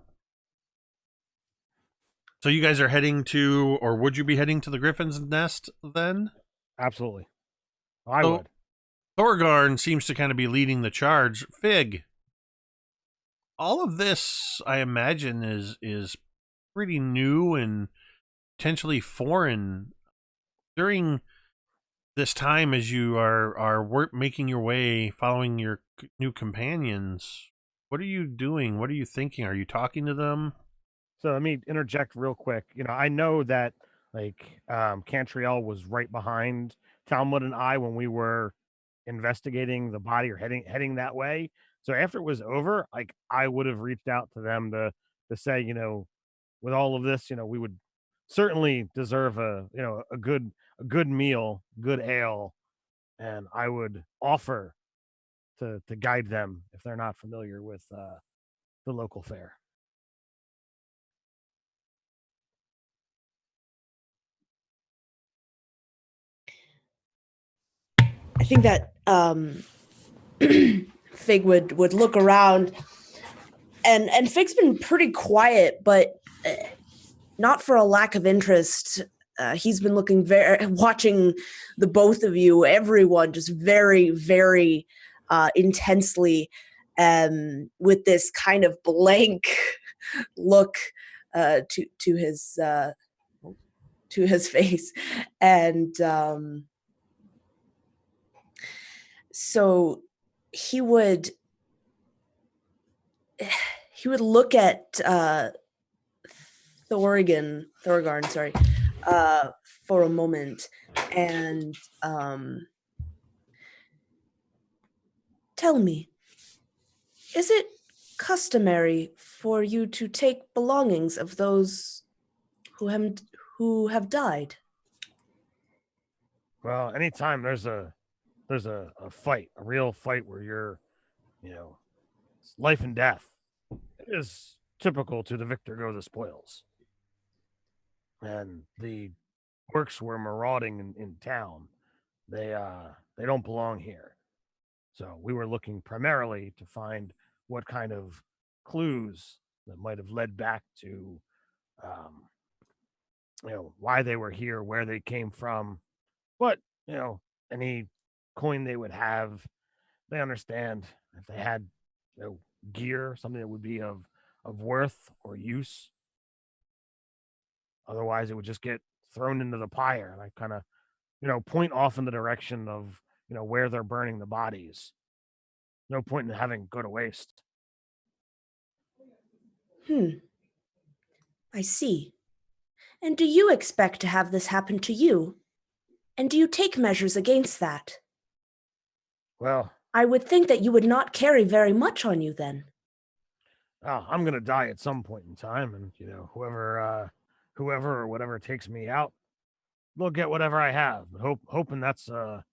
So you guys are heading to, or would you be heading to the Griffin's Nest then? Absolutely. I So, would. Thorgarn seems to kind of be leading the charge. Fig, all of this, I imagine, is pretty new and potentially foreign. During this time, as you are making your way, following your new companions, what are you doing? What are you thinking? Are you talking to them? So let me interject real quick. I know that Cantriel was right behind Talmud and I when we were investigating the body or heading that way. So after it was over, I would have reached out to them to say, with all of this, we would certainly deserve a good meal, good ale, and I would offer to guide them if they're not familiar with the local fare. I think that Fig would look around, and Fig's been pretty quiet, but not for a lack of interest. He's been watching the both of you, everyone, just very, very intensely, with this kind of blank look to his face, and so he would look at Thorgarn, sorry, for a moment, and tell me, is it customary for you to take belongings of those who have died? Well, anytime there's a fight, a real fight where you're, it's life and death, it is typical to the victor go the spoils. And the orcs were marauding in town. They don't belong here. So we were looking primarily to find what kind of clues that might have led back to, why they were here, where they came from. But, any coin they would have, they understand if they had, gear, something that would be of worth or use. Otherwise, it would just get thrown into the pyre. And I kind of, point off in the direction of, where they're burning the bodies. No point in having go to waste. I see. And do you expect to have this happen to you? And do you take measures against that? Well, I would think that you would not carry very much on you then. I'm going to die at some point in time. And, whoever or whatever takes me out, they'll get whatever I have. But hoping that's a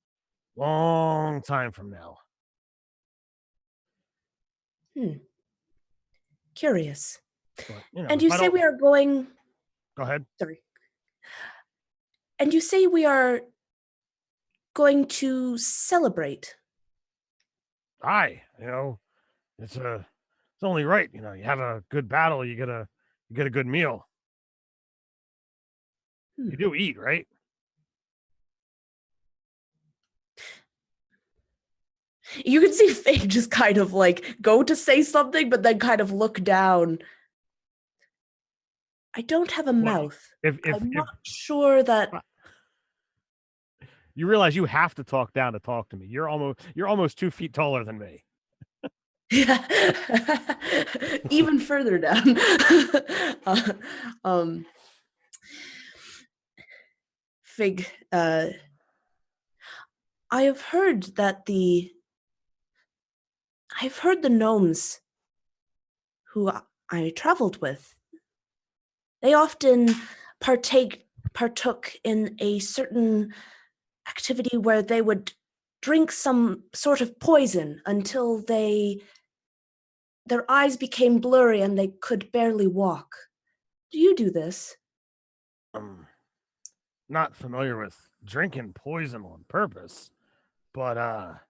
long time from now. Curious. But, and you say we are going... Go ahead. Sorry. And you say we are going to celebrate. Aye, it's only right. You have a good battle, you get a good meal. You do eat, right? You can see Faye just kind of go to say something, but then kind of look down. I don't have a mouth. I'm not sure that. You realize you have to talk down to talk to me. You're almost 2 feet taller than me. Yeah, even further down. Fig, I have heard that I've heard the gnomes who I traveled with, they often partook in a certain activity where they would drink some sort of poison until their eyes became blurry and they could barely walk. Do you do this? Not familiar with drinking poison on purpose, but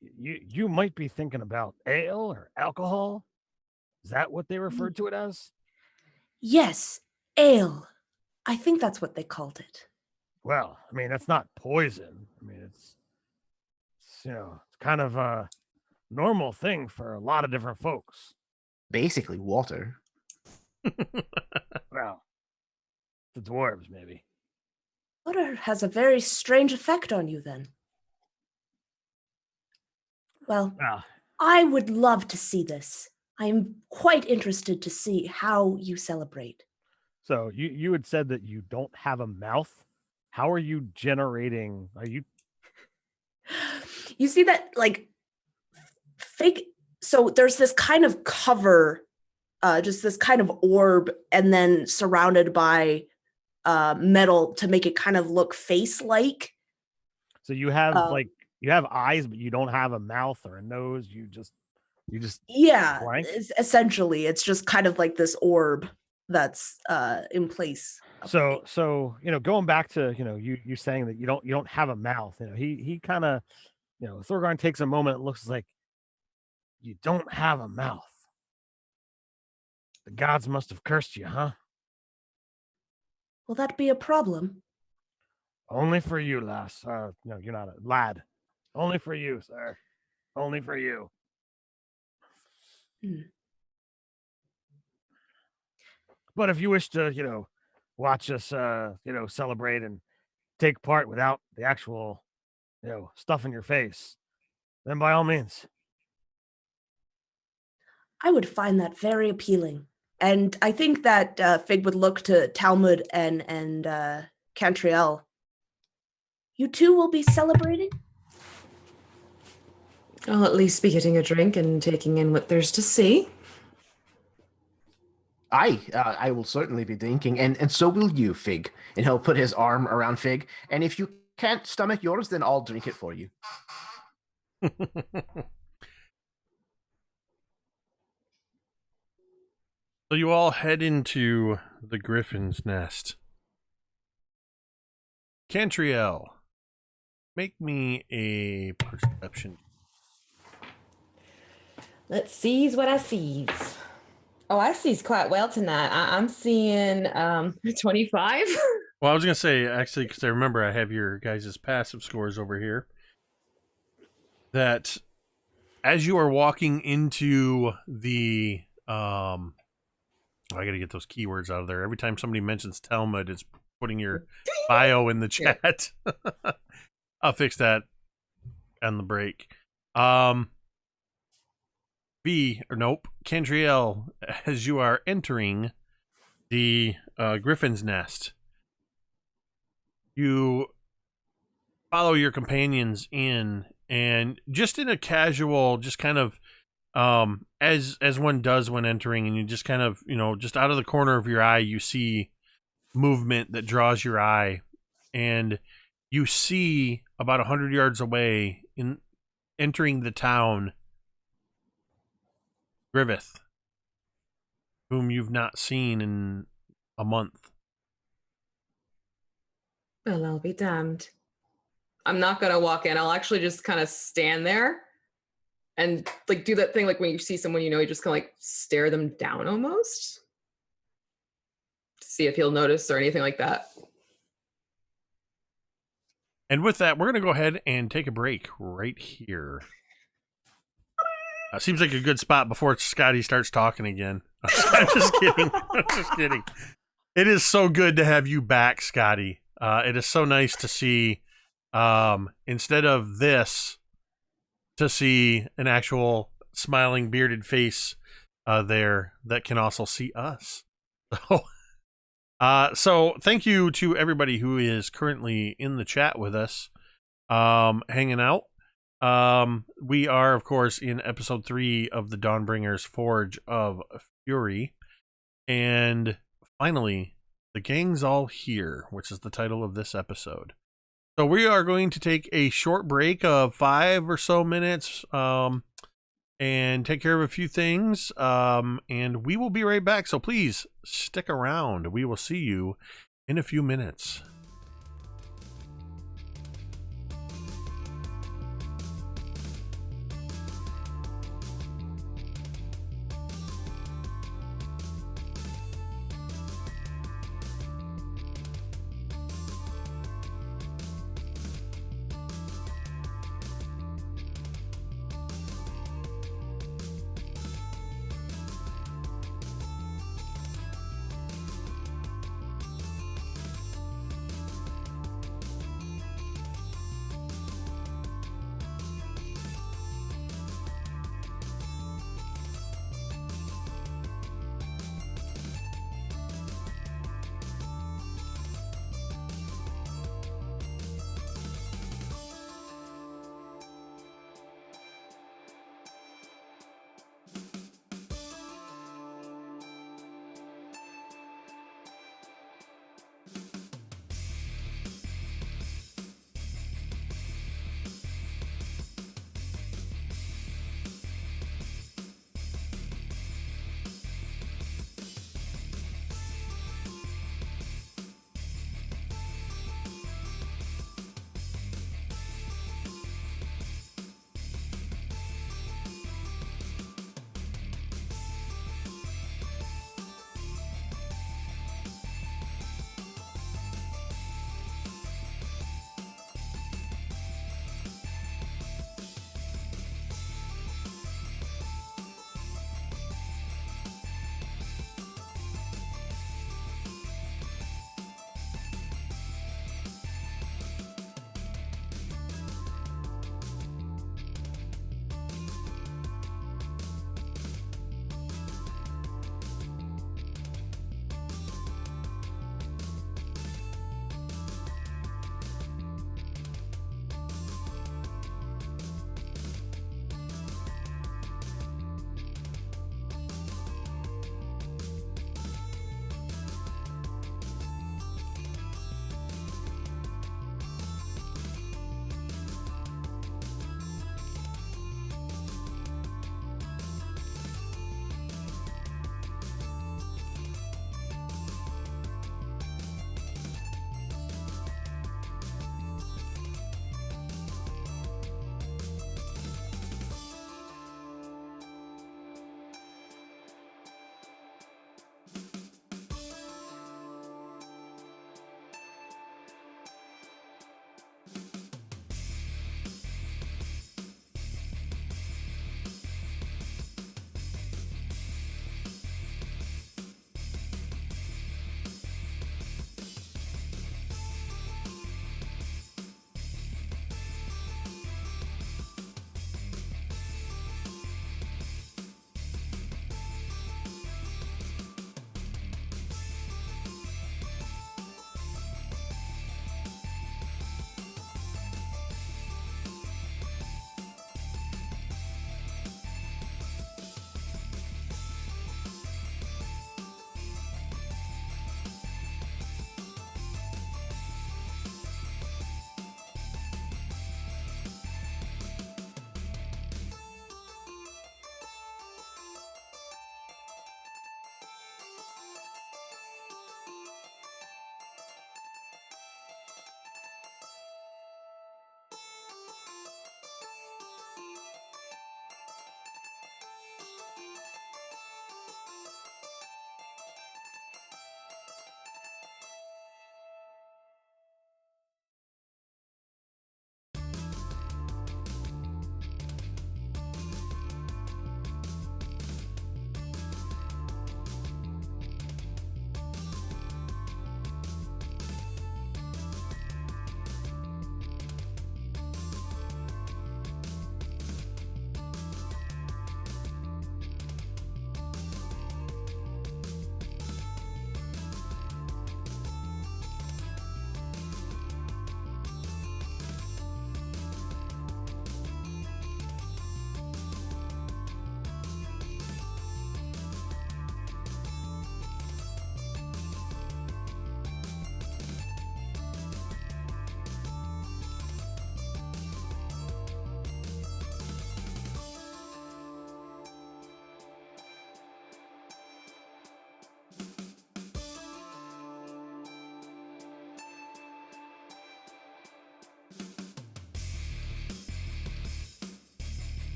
you might be thinking about ale or alcohol. Is that what they referred to it as? Yes, ale. I think that's what they called it. Well, I mean, that's not poison. I mean, it's it's kind of a normal thing for a lot of different folks. Basically, water. Well, the dwarves, maybe. Water has a very strange effect on you then. Well, I would love to see this. I am quite interested to see how you celebrate. So you had said that you don't have a mouth. How are you generating? Are you? You see that, like, fake. So there's this kind of cover, just this kind of orb, and then surrounded by metal to make it kind of look face-like. So you have you have eyes, but you don't have a mouth or a nose. You just Yeah, blank? essentially, it's just kind of like this orb that's in place. So going back to you saying that you don't have a mouth. He kind of Thorgarn takes a moment. It looks like you don't have a mouth. The gods must have cursed you, huh? Will that be a problem? Only for you, lass. No, you're not a lad. Only for you, sir. Only for you. But if you wish to, watch us, celebrate and take part without the actual, stuff in your face, then by all means. I would find that very appealing. And I think that Fig would look to Talmud and Cantriel. You two will be celebrating? I'll at least be getting a drink and taking in what there's to see. I will certainly be drinking, and so will you, Fig. And he'll put his arm around Fig. And if you can't stomach yours, then I'll drink it for you. So you all head into the Griffin's nest. Cantriel, make me a perception. Let's see what I sees. Oh, I sees quite well tonight. I'm seeing 25. Well, I was going to say, actually, because I remember I have your guys' passive scores over here, that as you are walking into the... I got to get those keywords out of there. Every time somebody mentions Talmud, it's putting your bio in the chat. I'll fix that on the break. Cantriel, as you are entering the Griffin's nest, you follow your companions in, and just in a casual, just kind of as one does when entering, and you just kind of, just out of the corner of your eye, you see movement that draws your eye, and you see about 100 yards away, in entering the town, Griveth, whom you've not seen in a month. Well, I'll be damned. I'm not going to walk in. I'll actually just kind of stand there and like do that thing like when you see someone, you just kind of like stare them down almost to see if he'll notice or anything like that. And with that, we're going to go ahead and take a break right here. Seems like a good spot before Scotty starts talking again. I'm just kidding. I'm just kidding. It is so good to have you back, Scotty. It is so nice to see, instead of this, to see an actual smiling bearded face there that can also see us. So thank you to everybody who is currently in the chat with us, hanging out. We are, of course, in episode 3 of the Dawnbringers Forge of Fury. And finally, the gang's all here, which is the title of this episode. So we are going to take a short break of 5 or so minutes and take care of a few things. And we will be right back. So please stick around. We will see you in a few minutes.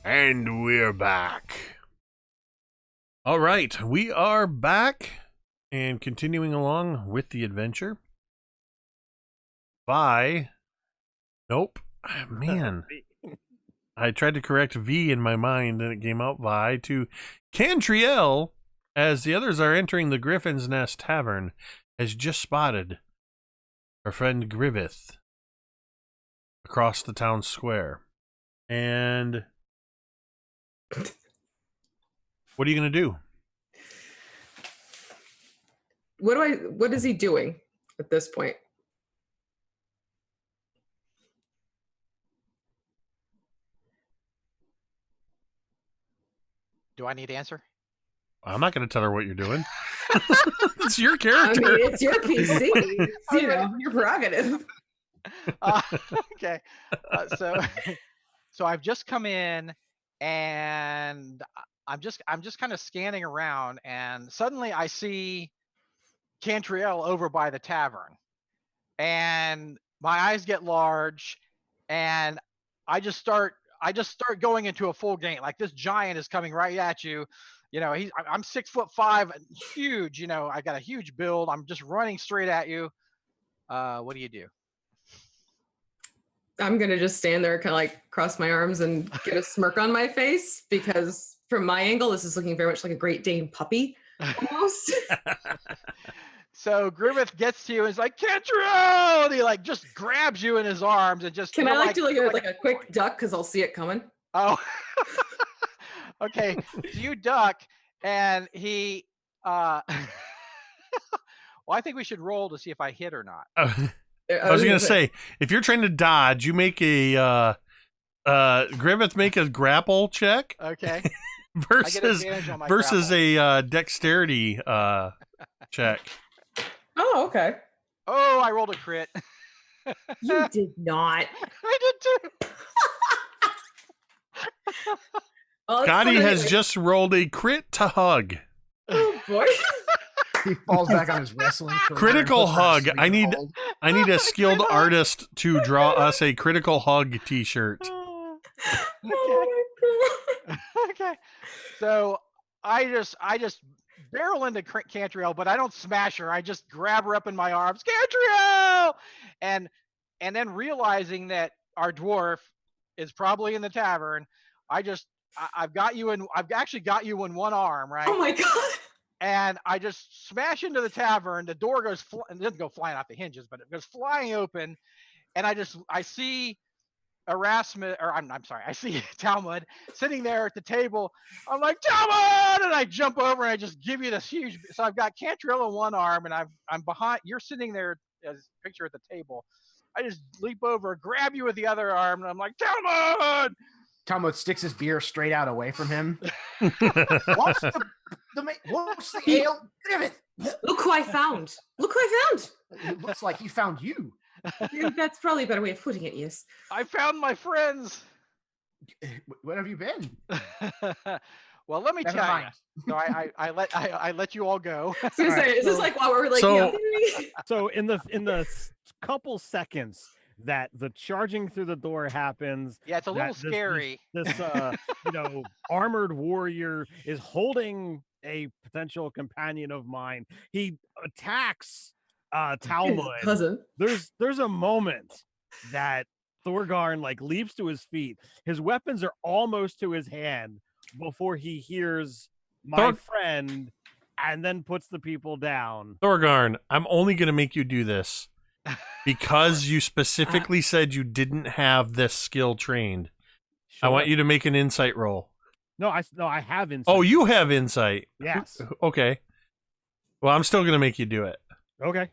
And we're back. All right, we are back and continuing along with the adventure. Nope. Man. I tried to correct V in my mind and it came out Vi to Cantriel as the others are entering the Griffin's Nest Tavern has just spotted our friend Griveth across the town square. And what are you going to do? What is he doing at this point? Do I need to answer? I'm not going to tell her what you're doing. It's your character. I mean, it's your PC. It's, your prerogative. Okay. So I've just come in and I'm just kind of scanning around, and suddenly I see Cantriel over by the tavern, and my eyes get large, and I just start going into a full gait. Like, this giant is coming right at you. I'm 6'5", huge. I got a huge build. I'm just running straight at you. What do you do? I'm gonna just stand there, kind of like cross my arms and get a smirk on my face, because from my angle, this is looking very much like a Great Dane puppy, almost. So Griveth gets to you and is like, Cantriel! And he like just grabs you in his arms and just. Can I do like a quick duck, because I'll see it coming? Oh. Okay. So you duck, and he. Well, I think we should roll to see if I hit or not. I was going to say, if you're trying to dodge, you make a Griveth make a grapple check. Okay. versus a dexterity check. Oh, okay. Oh, I rolled a crit. You did not. I did too. Scotty has just rolled a crit to hug. Oh boy. He falls back on his wrestling. Critical hug. I need a skilled artist to draw us a critical hug t-shirt. Oh my god. Okay. So I just barrel into Cantriel, but I don't smash her. I just grab her up in my arms, Cantriel, and then realizing that our dwarf is probably in the tavern, I've actually got you in one arm, right? Oh my god. And I just smash into the tavern. The door goes, it doesn't go flying off the hinges, but it goes flying open. And I see Erasmus, or I'm sorry, I see Talmud sitting there at the table. I'm like, Talmud! And I jump over and I just give you this huge. So I've got Cantriel in one arm, and I'm behind. You're sitting there as picture at the table. I just leap over, grab you with the other arm, and I'm like, Talmud! Talmud sticks his beer straight out away from him. What's the ale? Look who I found. It looks like he found you. That's probably a better way of putting it, yes. I found my friends. Where have you been? Well, let me tell you. So I let you all go. I was gonna say, is this like while we're like? So in the couple seconds that the charging through the door happens. Yeah, it's a little scary. This armored warrior is holding a potential companion of mine. He attacks Talmud. There's a moment that Thorgarn like leaps to his feet. His weapons are almost to his hand before he hears my friend and then puts the people down. Thorgarn, I'm only going to make you do this because you specifically said you didn't have this skill trained. Sure. I want you to make an insight roll. No, I have insight. Oh, you have insight. Yes. Okay. Well, I'm still going to make you do it. Okay.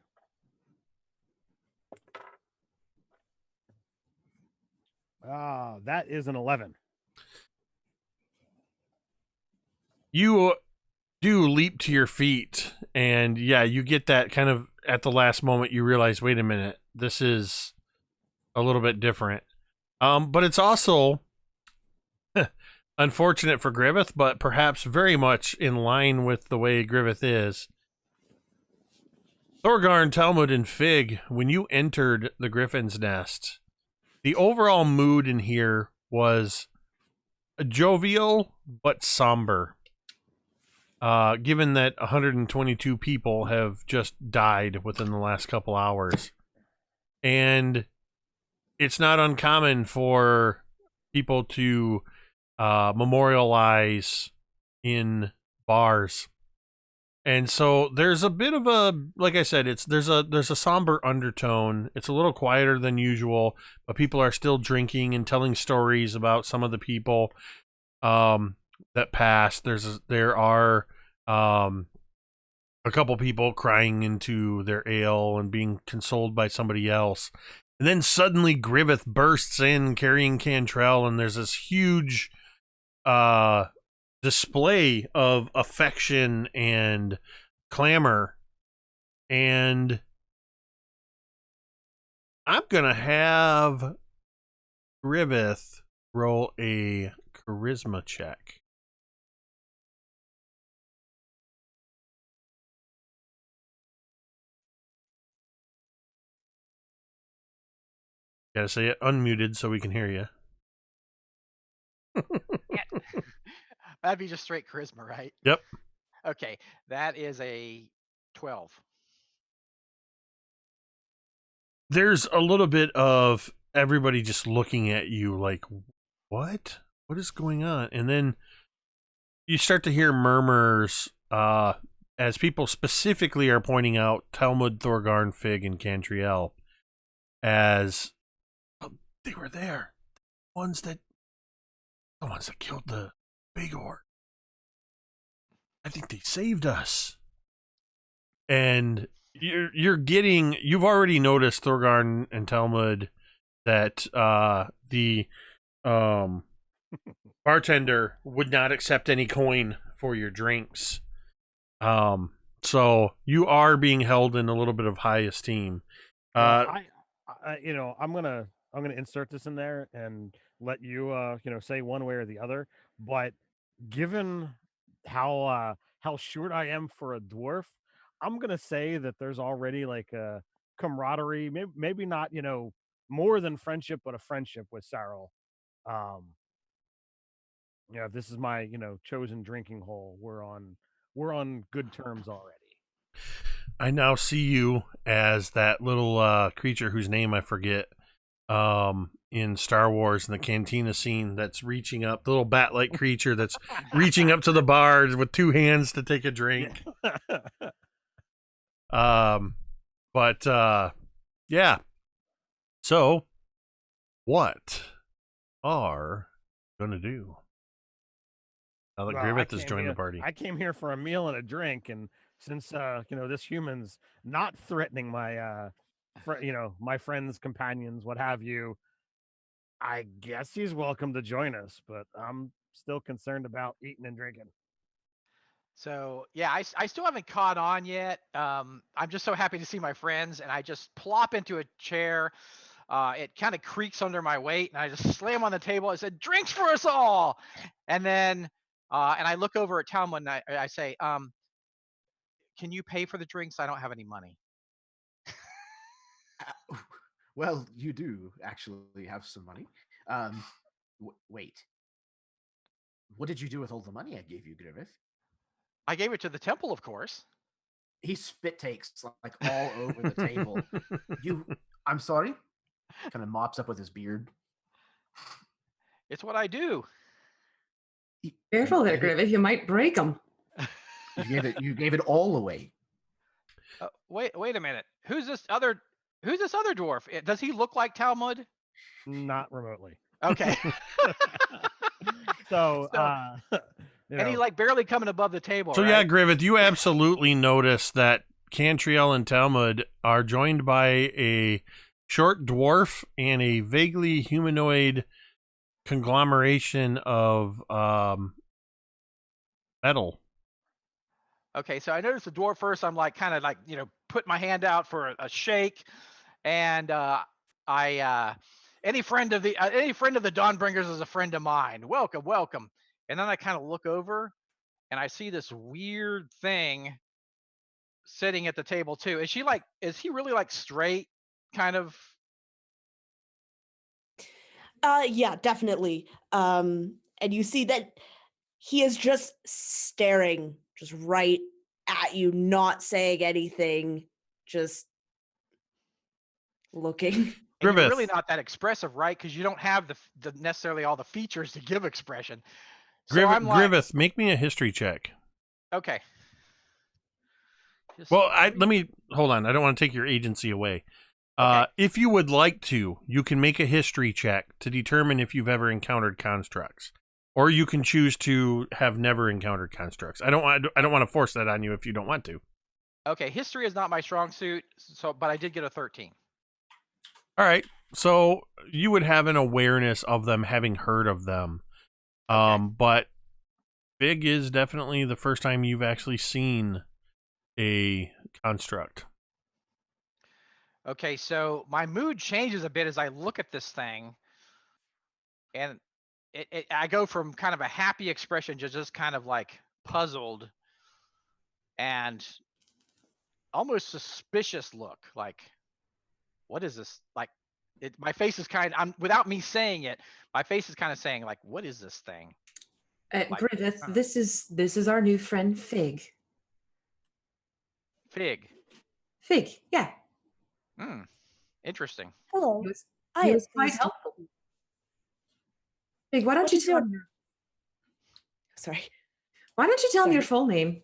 That is an 11. You do leap to your feet, and yeah, you get that kind of at the last moment. You realize, wait a minute, this is a little bit different. But it's also unfortunate for Griveth, but perhaps very much in line with the way Griveth is. Thorgarn, Talmud, and Fig, when you entered the Griffin's Nest, the overall mood in here was jovial but somber. Given that 122 people have just died within the last couple hours. And it's not uncommon for people to memorialize in bars. And so there's a bit of a, like I said, there's a somber undertone. It's a little quieter than usual, but people are still drinking and telling stories about some of the people that passed. There are a couple people crying into their ale and being consoled by somebody else. And then suddenly Griveth bursts in carrying Cantriel, and there's this huge display of affection and clamor. And I'm going to have Griveth roll a charisma check. Gotta say it unmuted so we can hear you. That'd be just straight charisma, right? Yep. Okay, that is a 12. There's a little bit of everybody just looking at you like, what? What is going on? And then you start to hear murmurs as people specifically are pointing out Talmud, Thorgarn, Fig, and Cantriel as they were there. The ones that killed the big orc. I think they saved us. And you've already noticed, Thorgarn and Talmud, that the bartender would not accept any coin for your drinks. So you are being held in a little bit of high esteem. I'm gonna insert this in there and let you say one way or the other. But given how short I am for a dwarf, I'm gonna say that there's already like a camaraderie, maybe not more than friendship, but a friendship with Saril. This is my chosen drinking hole. We're on good terms already. I now see you as that little creature whose name I forget in Star Wars in the cantina scene that's reaching up, the little bat-like creature that's reaching up to the bar with two hands to take a drink. Yeah. So, what are you going to do now that Griveth has joined the party? I came here for a meal and a drink, and since this human's not threatening my my friends, companions, what have you, I guess he's welcome to join us, but I'm still concerned about eating and drinking. So yeah, I still haven't caught on yet. I'm just so happy to see my friends, and I just plop into a chair. It kind of creaks under my weight, and I just slam on the table. I said, "Drinks for us all!" And then, and I look over at Talmud, and I say, "Can you pay for the drinks? I don't have any money." Well, you do actually have some money. Wait. What did you do with all the money I gave you, Griveth? I gave it to the temple, of course. He spit takes like all over the table. I'm sorry? Kind of mops up with his beard. It's what I do. Careful there, Griveth. You might break them. You gave it all away. Wait a minute. Who's this other dwarf? Does he look like Talmud? Not remotely. Okay. And he like barely coming above the table. So right? yeah, Griveth, you absolutely notice that Cantriel and Talmud are joined by a short dwarf and a vaguely humanoid conglomeration of metal. Okay, so I noticed the dwarf first. I'm like kind of like put my hand out for a shake, and any friend of the Dawnbringers is a friend of mine. Welcome. And then I kind of look over, and I see this weird thing sitting at the table too. Is he really like straight, kind of? Yeah, definitely. And you see that he is just staring just right at you, not saying anything, just looking. And you're really Griveth. not that expressive, right? Because you don't have the necessarily all the features to give expression. So Griveth, I'm like, Griveth, make me a history check. okay. Well, let me hold on. I don't want to take your agency away. Okay. If you would like to, you can make a history check to determine if you've ever encountered constructs, or you can choose to have never encountered constructs. I don't want to force that on you if you don't want to. Okay, history is not my strong suit, but I did get a 13. All right, so you would have an awareness of them, having heard of them, but Big is definitely the first time you've actually seen a construct. Okay, so my mood changes a bit as I look at this thing, and I go from kind of a happy expression to just kind of like puzzled and almost suspicious look. Like, what is this? Like, my face is without me saying it, my face is kind of saying like, what is this thing? Like, Griveth, this is our new friend Fig. Fig. Fig, yeah. Interesting. Hello. He was quite helpful. Fig, why don't you tell him? Sorry. Why don't you tell him your full name?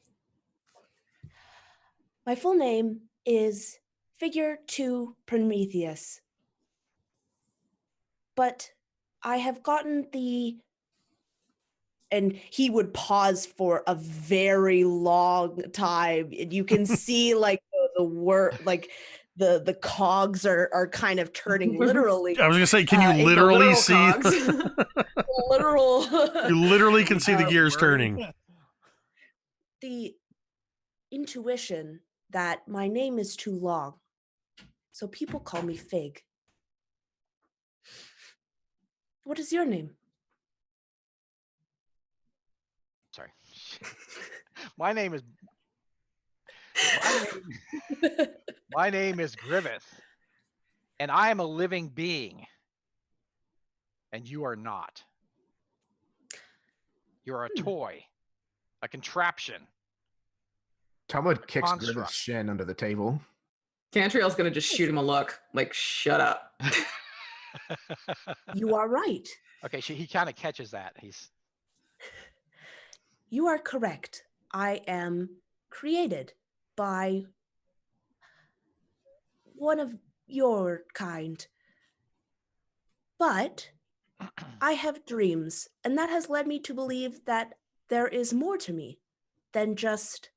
My full name is Figure 2 Prometheus. But I have gotten and he would pause for a very long time. And you can see like the word, like the cogs are kind of turning literally. I was gonna say, can you literally see literal? You literally can see the gears turning. The intuition that my name is too long, so people call me Fig. What is your name? Sorry. My name is Griveth, and I am a living being, and you are not. You're a toy, a contraption. Talmud kicks Construct. Griveth's shin under the table. Cantriel's gonna just shoot him a look, like, shut up. You are right. Okay, he kind of catches that. You are correct. I am created by one of your kind. But I have dreams, and that has led me to believe that there is more to me than just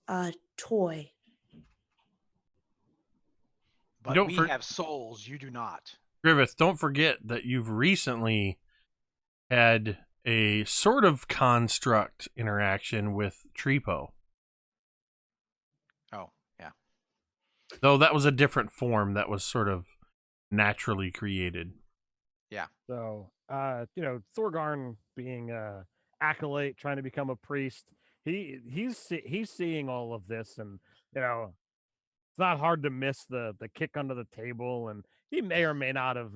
a toy. But we have souls, you do not. Griveth, don't forget that you've recently had a sort of construct interaction with Treepo. Oh, yeah. Though that was a different form that was sort of naturally created. Yeah. So, Thorgarn being a acolyte, trying to become a priest, he's seeing all of this, and it's not hard to miss the kick under the table, and he may or may not have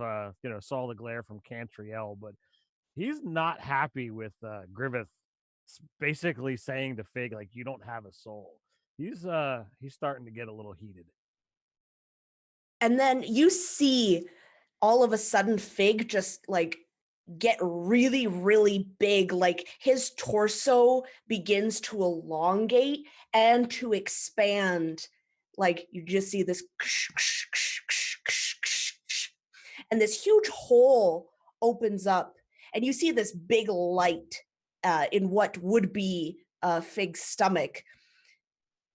saw the glare from Cantriel, but he's not happy with Griveth basically saying to Fig, like, you don't have a soul. He's starting to get a little heated. And then you see all of a sudden Fig just like get really, really big. Like his torso begins to elongate and to expand. Like you just see this and this huge hole opens up, and you see this big light in what would be Fig's stomach.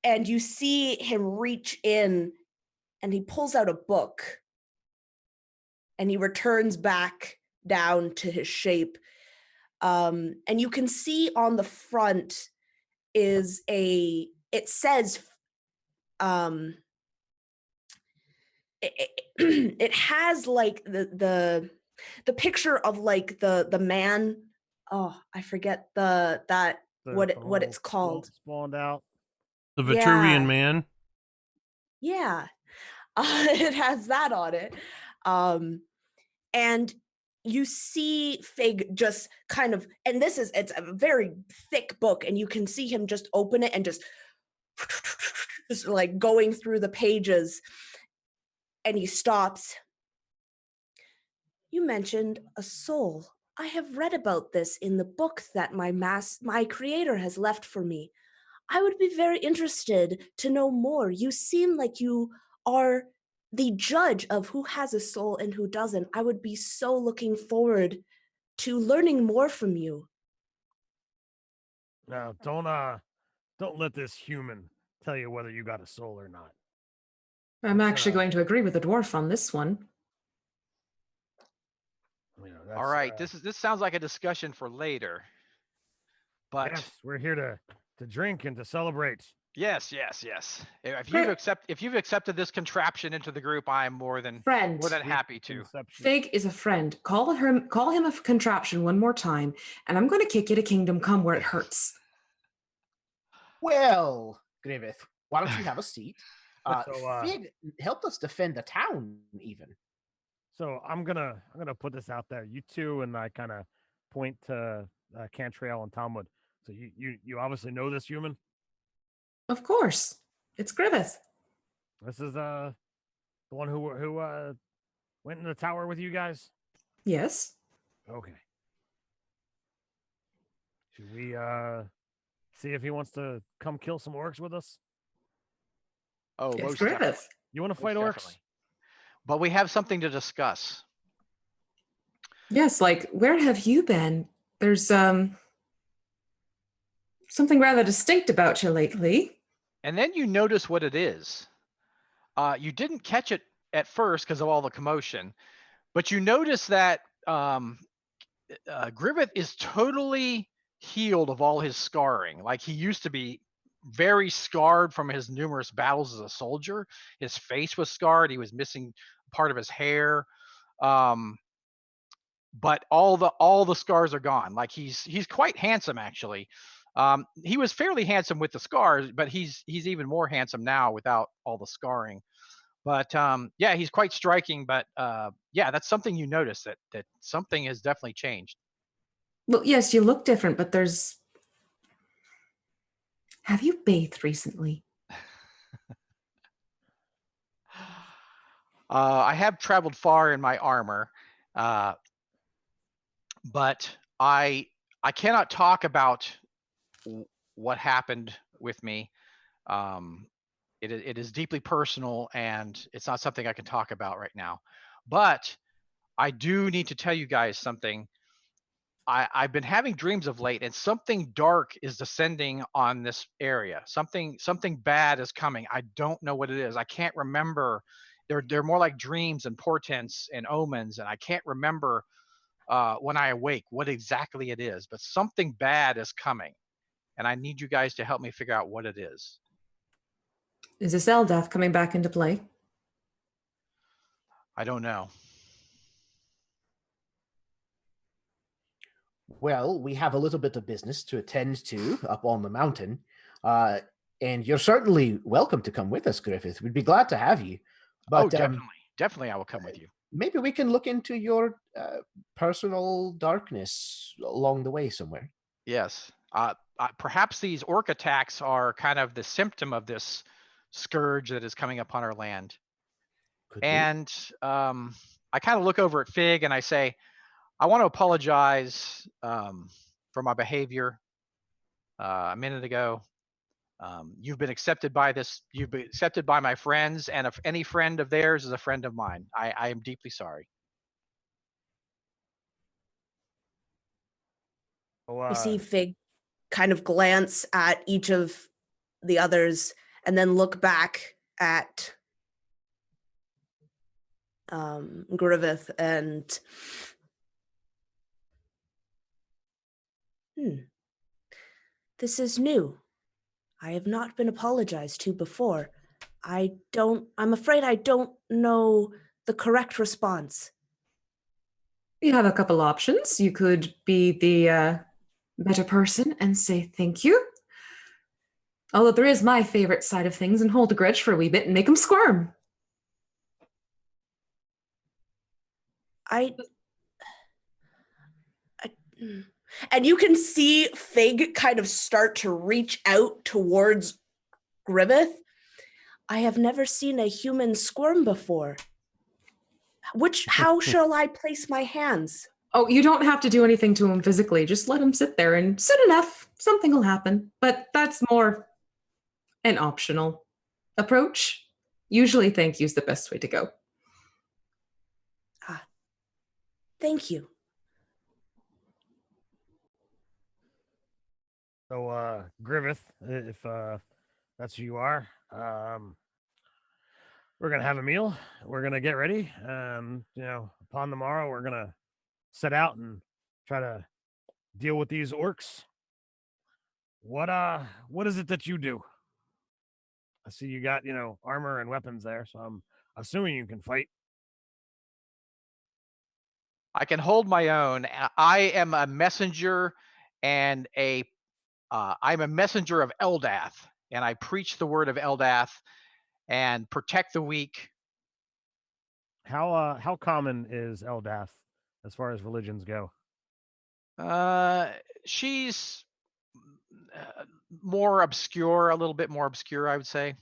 And you see him reach in, and he pulls out a book, and he returns back down to his shape. And you can see on the front is it says, it has like the picture of like the man. Oh, I forget what it's called. Spawned out. The Vitruvian Man. Yeah. It has that on it. And you see Fig just kind of, and it's a very thick book, and you can see him just open it and just like going through the pages, and he stops. You mentioned a soul. I have read about this in the book that my creator has left for me. I would be very interested to know more. You seem like you are the judge of who has a soul and who doesn't. I would be so looking forward to learning more from you. Now, don't let this human tell you whether you got a soul or not. I'm actually going to agree with the dwarf on this one. All right, this sounds like a discussion for later. But yes, we're here to drink and to celebrate. Yes. If you've accepted this contraption into the group, I am more than happy to. Fig is a friend. Call him a contraption one more time, and I'm going to kick you to Kingdom Come where it hurts. Well, Griveth, why don't you have a seat? Fig helped us defend the town, even. So I'm gonna put this out there. You two, and I kind of point to Cantriel and Talmud. So you obviously know this human. Of course, it's Griveth. This is the one who went in the tower with you guys. Yes. Okay. Should we see if he wants to come kill some orcs with us? Oh, it's most Griveth. definitely. You want to fight Most orcs? definitely. But we have something to discuss. Yes, like where have you been? There's something rather distinct about you lately. And then you notice what it is. You didn't catch it at first because of all the commotion, but you notice that Griveth is totally healed of all his scarring. Like he used to be very scarred from his numerous battles as a soldier. His face was scarred. He was missing part of his hair. But all the scars are gone. Like he's quite handsome, actually. He was fairly handsome with the scars, but he's even more handsome now without all the scarring. But yeah, he's quite striking. But yeah, that's something you notice, that something has definitely changed. Well, yes, you look different, but have you bathed recently? I have traveled far in my armor, but I cannot talk about what happened with me. It is deeply personal, and it's not something I can talk about right now. But I do need to tell you guys something. I've been having dreams of late, and something dark is descending on this area. Something bad is coming. I don't know what it is. I can't remember. They're more like dreams and portents and omens, and I can't remember when I awake what exactly it is. But something bad is coming, and I need you guys to help me figure out what it is. Is this Eldath coming back into play? I don't know. Well, we have a little bit of business to attend to up on the mountain, and you're certainly welcome to come with us, Griffith. We'd be glad to have you. But, definitely I will come with you. Maybe we can look into your personal darkness along the way somewhere. Yes. Perhaps these orc attacks are kind of the symptom of this scourge that is coming upon our land. Could be. And I kind of look over at Fig and I say, I want to apologize for my behavior a minute ago. You've been accepted by my friends, and if any friend of theirs is a friend of mine, I am deeply sorry. You see Fig kind of glance at each of the others and then look back at Griveth and this is new. I have not been apologized to before. I'm afraid I don't know the correct response. You have a couple options. You could be the better person and say thank you. Although there is my favorite side of things, and hold a grudge for a wee bit and make them squirm. And you can see Fig kind of start to reach out towards Griveth. I have never seen a human squirm before. How shall I place my hands? Oh, you don't have to do anything to him physically. Just let him sit there, and soon enough, something will happen. But that's more an optional approach. Usually thank you's the best way to go. Thank you. So, Griveth, if that's who you are, we're gonna have a meal. We're gonna get ready. Upon the morrow, we're gonna set out and try to deal with these orcs. What is it that you do? I see you got, armor and weapons there, so I'm assuming you can fight. I can hold my own. I am a messenger and I'm a messenger of Eldath, and I preach the word of Eldath and protect the weak. How common is Eldath as far as religions go? She's more obscure, a little bit more obscure, I would say.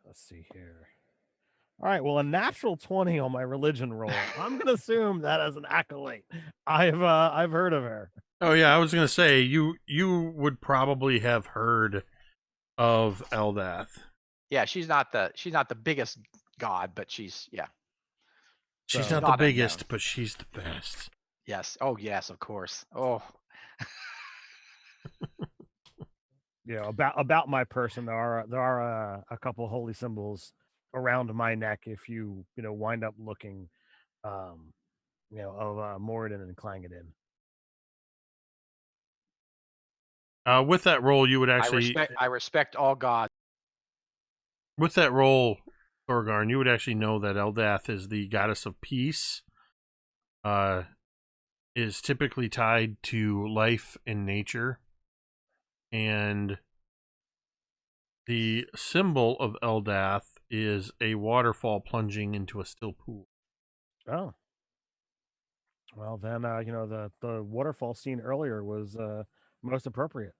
Let's see here. All right, well, a natural 20 on my religion roll. I'm gonna assume that as an acolyte. I've heard of her. Oh yeah, I was gonna say you would probably have heard of Eldath. Yeah, she's not the biggest god, but she's She's So- not the Not biggest, unknown. but she's the best. Yes. Oh yes, of course. Oh. About my person, there are a couple holy symbols around my neck. If you wind up looking, of Moradin and Clangadin. With that roll, you would actually I respect all gods. with that roll, Thorgarn, you would actually know that Eldath is the goddess of peace. Is typically tied to life and nature, and the symbol of Eldath is a waterfall plunging into a still pool. Oh, well then, the waterfall scene earlier was most appropriate.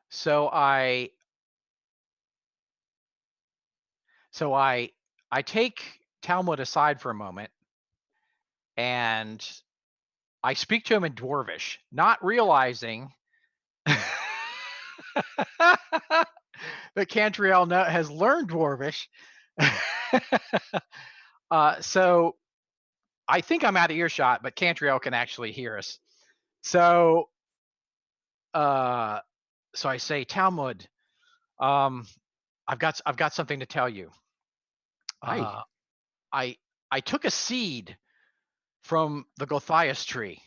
So I take Talmud aside for a moment, and I speak to him in Dwarvish, not realizing that Cantriel has learned Dwarvish. So I think I'm out of earshot, but Cantriel can actually hear us. So I say, Talmud, I've got something to tell you. Hi. I took a seed from the Gothias tree.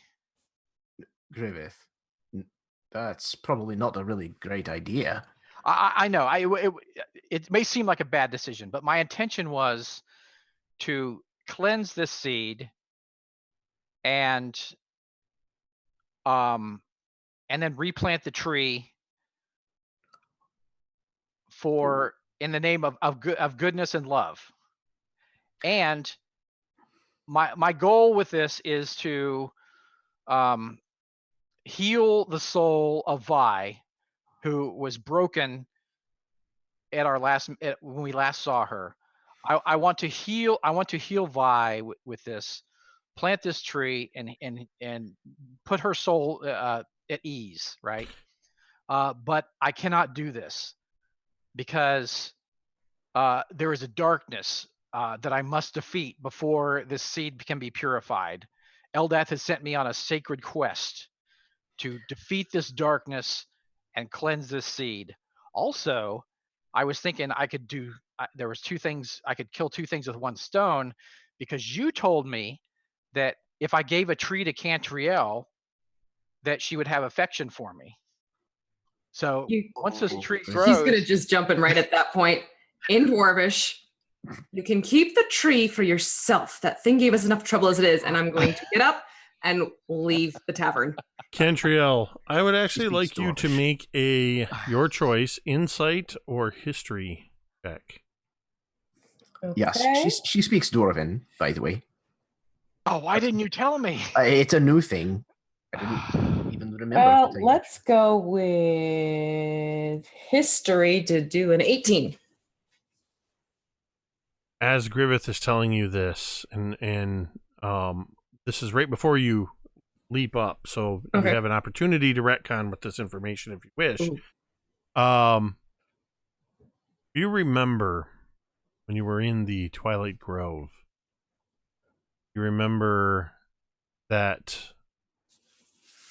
Griveth. That's probably not a really great idea. I know. It may seem like a bad decision, but my intention was to cleanse this seed and then replant the tree in the name of goodness and love. And my goal with this is to heal the soul of Vi, who was broken when we last saw her. I want to heal Vi with this, plant this tree and put her soul at ease, right? But I cannot do this because there is a darkness that I must defeat before this seed can be purified. Eldath has sent me on a sacred quest to defeat this darkness and cleanse this seed. Also, I was thinking there was two things, I could kill two things with one stone, because you told me that if I gave a tree to Cantriel, that she would have affection for me. So once this tree grows, He's gonna just jump in right at that point in Dwarvish. You can keep the tree for yourself. That thing gave us enough trouble as it is, and I'm going to get up and leave the tavern. Cantriel, I would actually speaks like you to Dwarvish. make your choice, insight or history check. Yes, she speaks Dwarven, by the way. Oh, why didn't you tell me? It's a new thing. I didn't even remember. Well, to tell you. let's go with history to do an 18. As Griveth is telling you this, and this is right before you leap up, so Okay. you have an opportunity to retcon with this information if you wish. Ooh. You remember when you were in the Twilight Grove? You remember that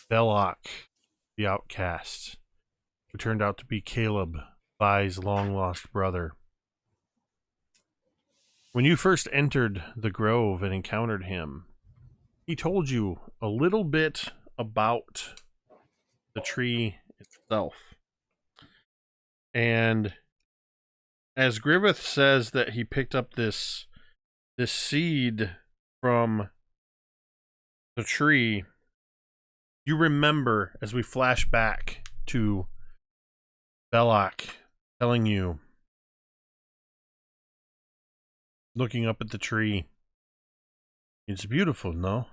Belloc, the outcast, who turned out to be Caleb, Vi's long-lost brother. When you first entered the grove and encountered him, he told you a little bit about the tree itself. And as Griveth says that he picked up this seed from the tree, you remember as we flash back to Belloc telling you, looking up at the tree, it's beautiful, no?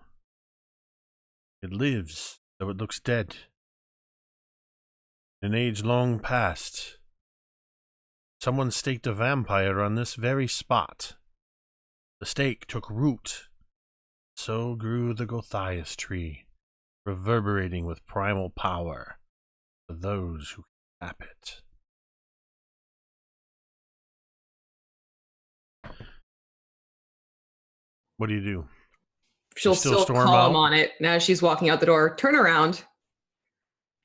It lives, though it looks dead. In an age long past, someone staked a vampire on this very spot. The stake took root. So grew the Gothias tree, reverberating with primal power for those who tap it. What do you do? She'll still still storm calm out? on it now she's walking out the door. Turn around.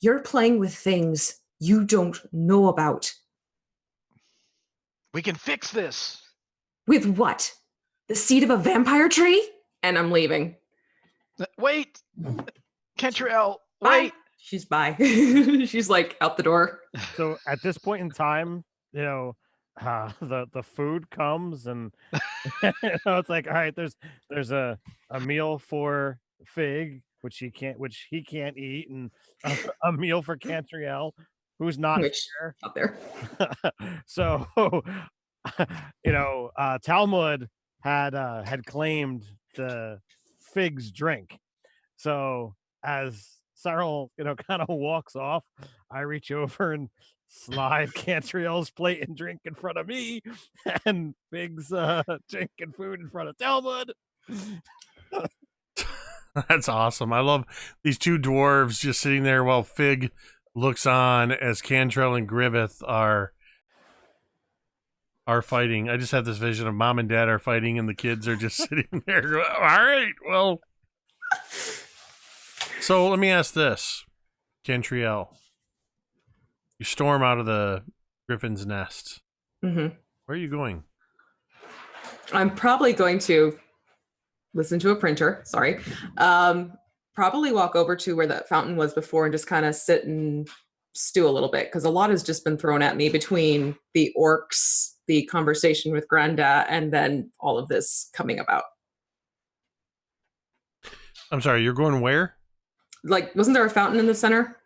You're playing with things you don't know about. We can fix this. With what? The seed of a vampire tree? And I'm leaving. Wait, Cantriel, Bye. wait. She's bye. She's like out the door. So at this point in time, the food comes and it's like, all right, there's a meal for Fig, which he can't eat, and a meal for Cantriel, who's not Which here. out there. So Talmud had claimed the Fig's drink. So as Cyril, kind of walks off, I reach over and slide Cantriel's plate and drink in front of me, and Fig's drink and food in front of Talmud. That's awesome. I love these two dwarves just sitting there while Fig looks on as Cantriel and Griveth are fighting. I just have this vision of mom and dad are fighting and the kids are just sitting there. All right, well. So let me ask this, Cantriel. You storm out of the Griffin's nest. Mm-hmm. Where are you going? I'm probably going to listen to a printer. Sorry. Probably walk over to where that fountain was before and just kind of sit and stew a little bit, because a lot has just been thrown at me between the orcs, the conversation with Granda, and then all of this coming about. I'm sorry, you're going where? Like, wasn't there a fountain in the center?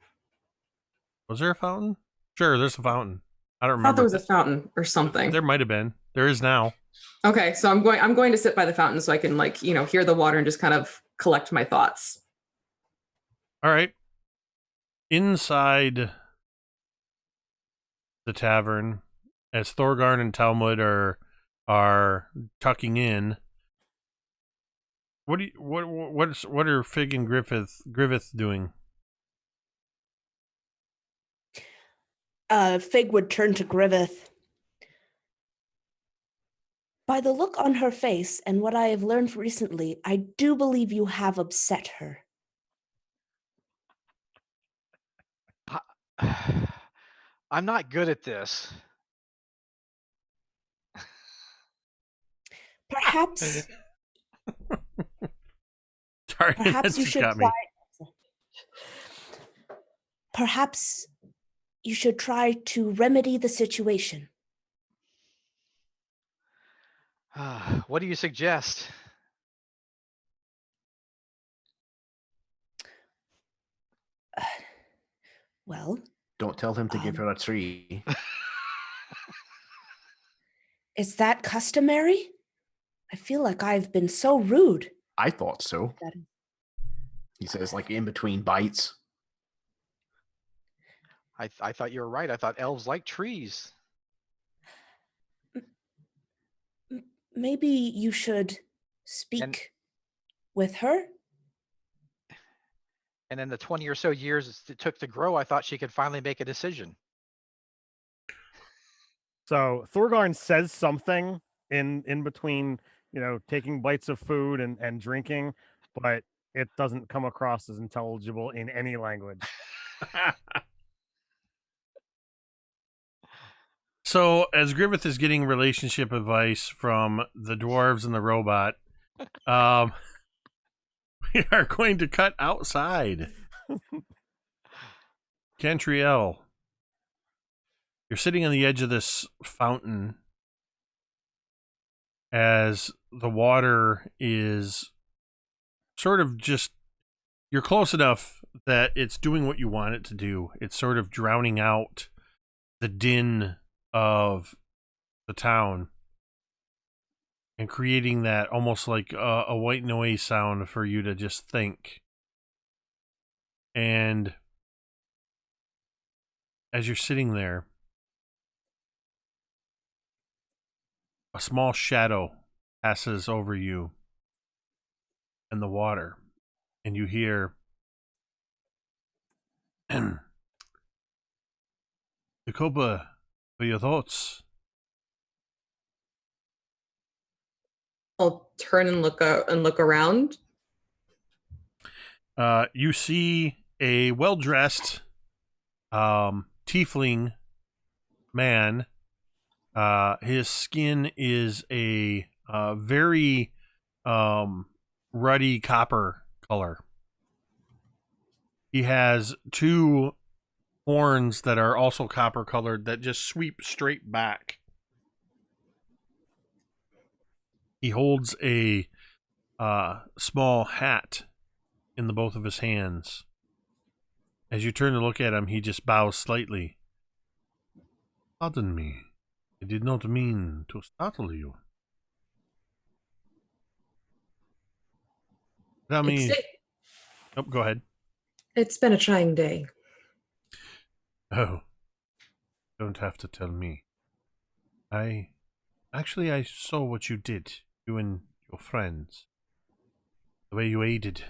Was there a fountain? Sure, there's a fountain. I don't I thought remember. there was a fountain or something. There might have been. There is now. Okay, so I'm going to sit by the fountain so I can, hear the water and just kind of collect my thoughts. All right. Inside the tavern, as Thorgarn and Talmud are tucking in, what are Fig and Griveth doing? Fig would turn to Griveth. By the look on her face and what I have learned recently, I do believe you have upset her. I'm not good at this. Perhaps Sorry, that you just should got me. try. Perhaps you should try to remedy the situation. What do you suggest? Well, Don't tell him to give her a tree. is that customary? I feel like I've been so rude. I thought so. That is- He says, like, in between bites. I thought you were right. I thought elves like trees. Maybe you should speak with her. And in the 20 or so years it took to grow, I thought she could finally make a decision. So Thorgarn says something in between, taking bites of food and drinking, but it doesn't come across as intelligible in any language. So, as Griveth is getting relationship advice from the dwarves and the robot, we are going to cut outside. Cantriel, you're sitting on the edge of this fountain as the water is sort of just, you're close enough that it's doing what you want it to do. It's sort of drowning out the din of the town and creating that almost like a white noise sound for you to just think. And as you're sitting there, a small shadow passes over you and the water, and you hear Jacoba, for your thoughts. I'll turn and look around. You see a well-dressed tiefling man. His skin is a very ruddy copper color. He has two horns that are also copper colored that just sweep straight back. He holds a small hat in the both of his hands. As you turn to look at him, he just bows slightly. Pardon me. I did not mean to startle you. Tell me. Oh, go ahead. It's been a trying day. Oh, don't have to tell me. I saw what you did, you and your friends. The way you aided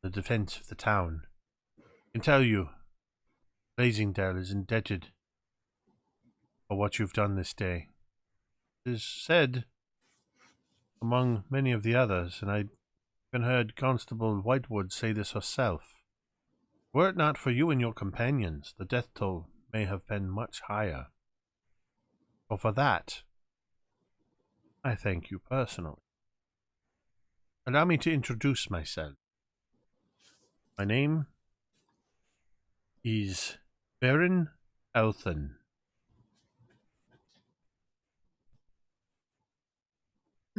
the defense of the town. I can tell you, Blazingdale is indebted for what you've done this day. It is said among many of the others, and I even heard Constable Whitewood say this herself. Were it not for you and your companions, the death toll may have been much higher. So for that, I thank you personally. Allow me to introduce myself. My name is Baron Elton.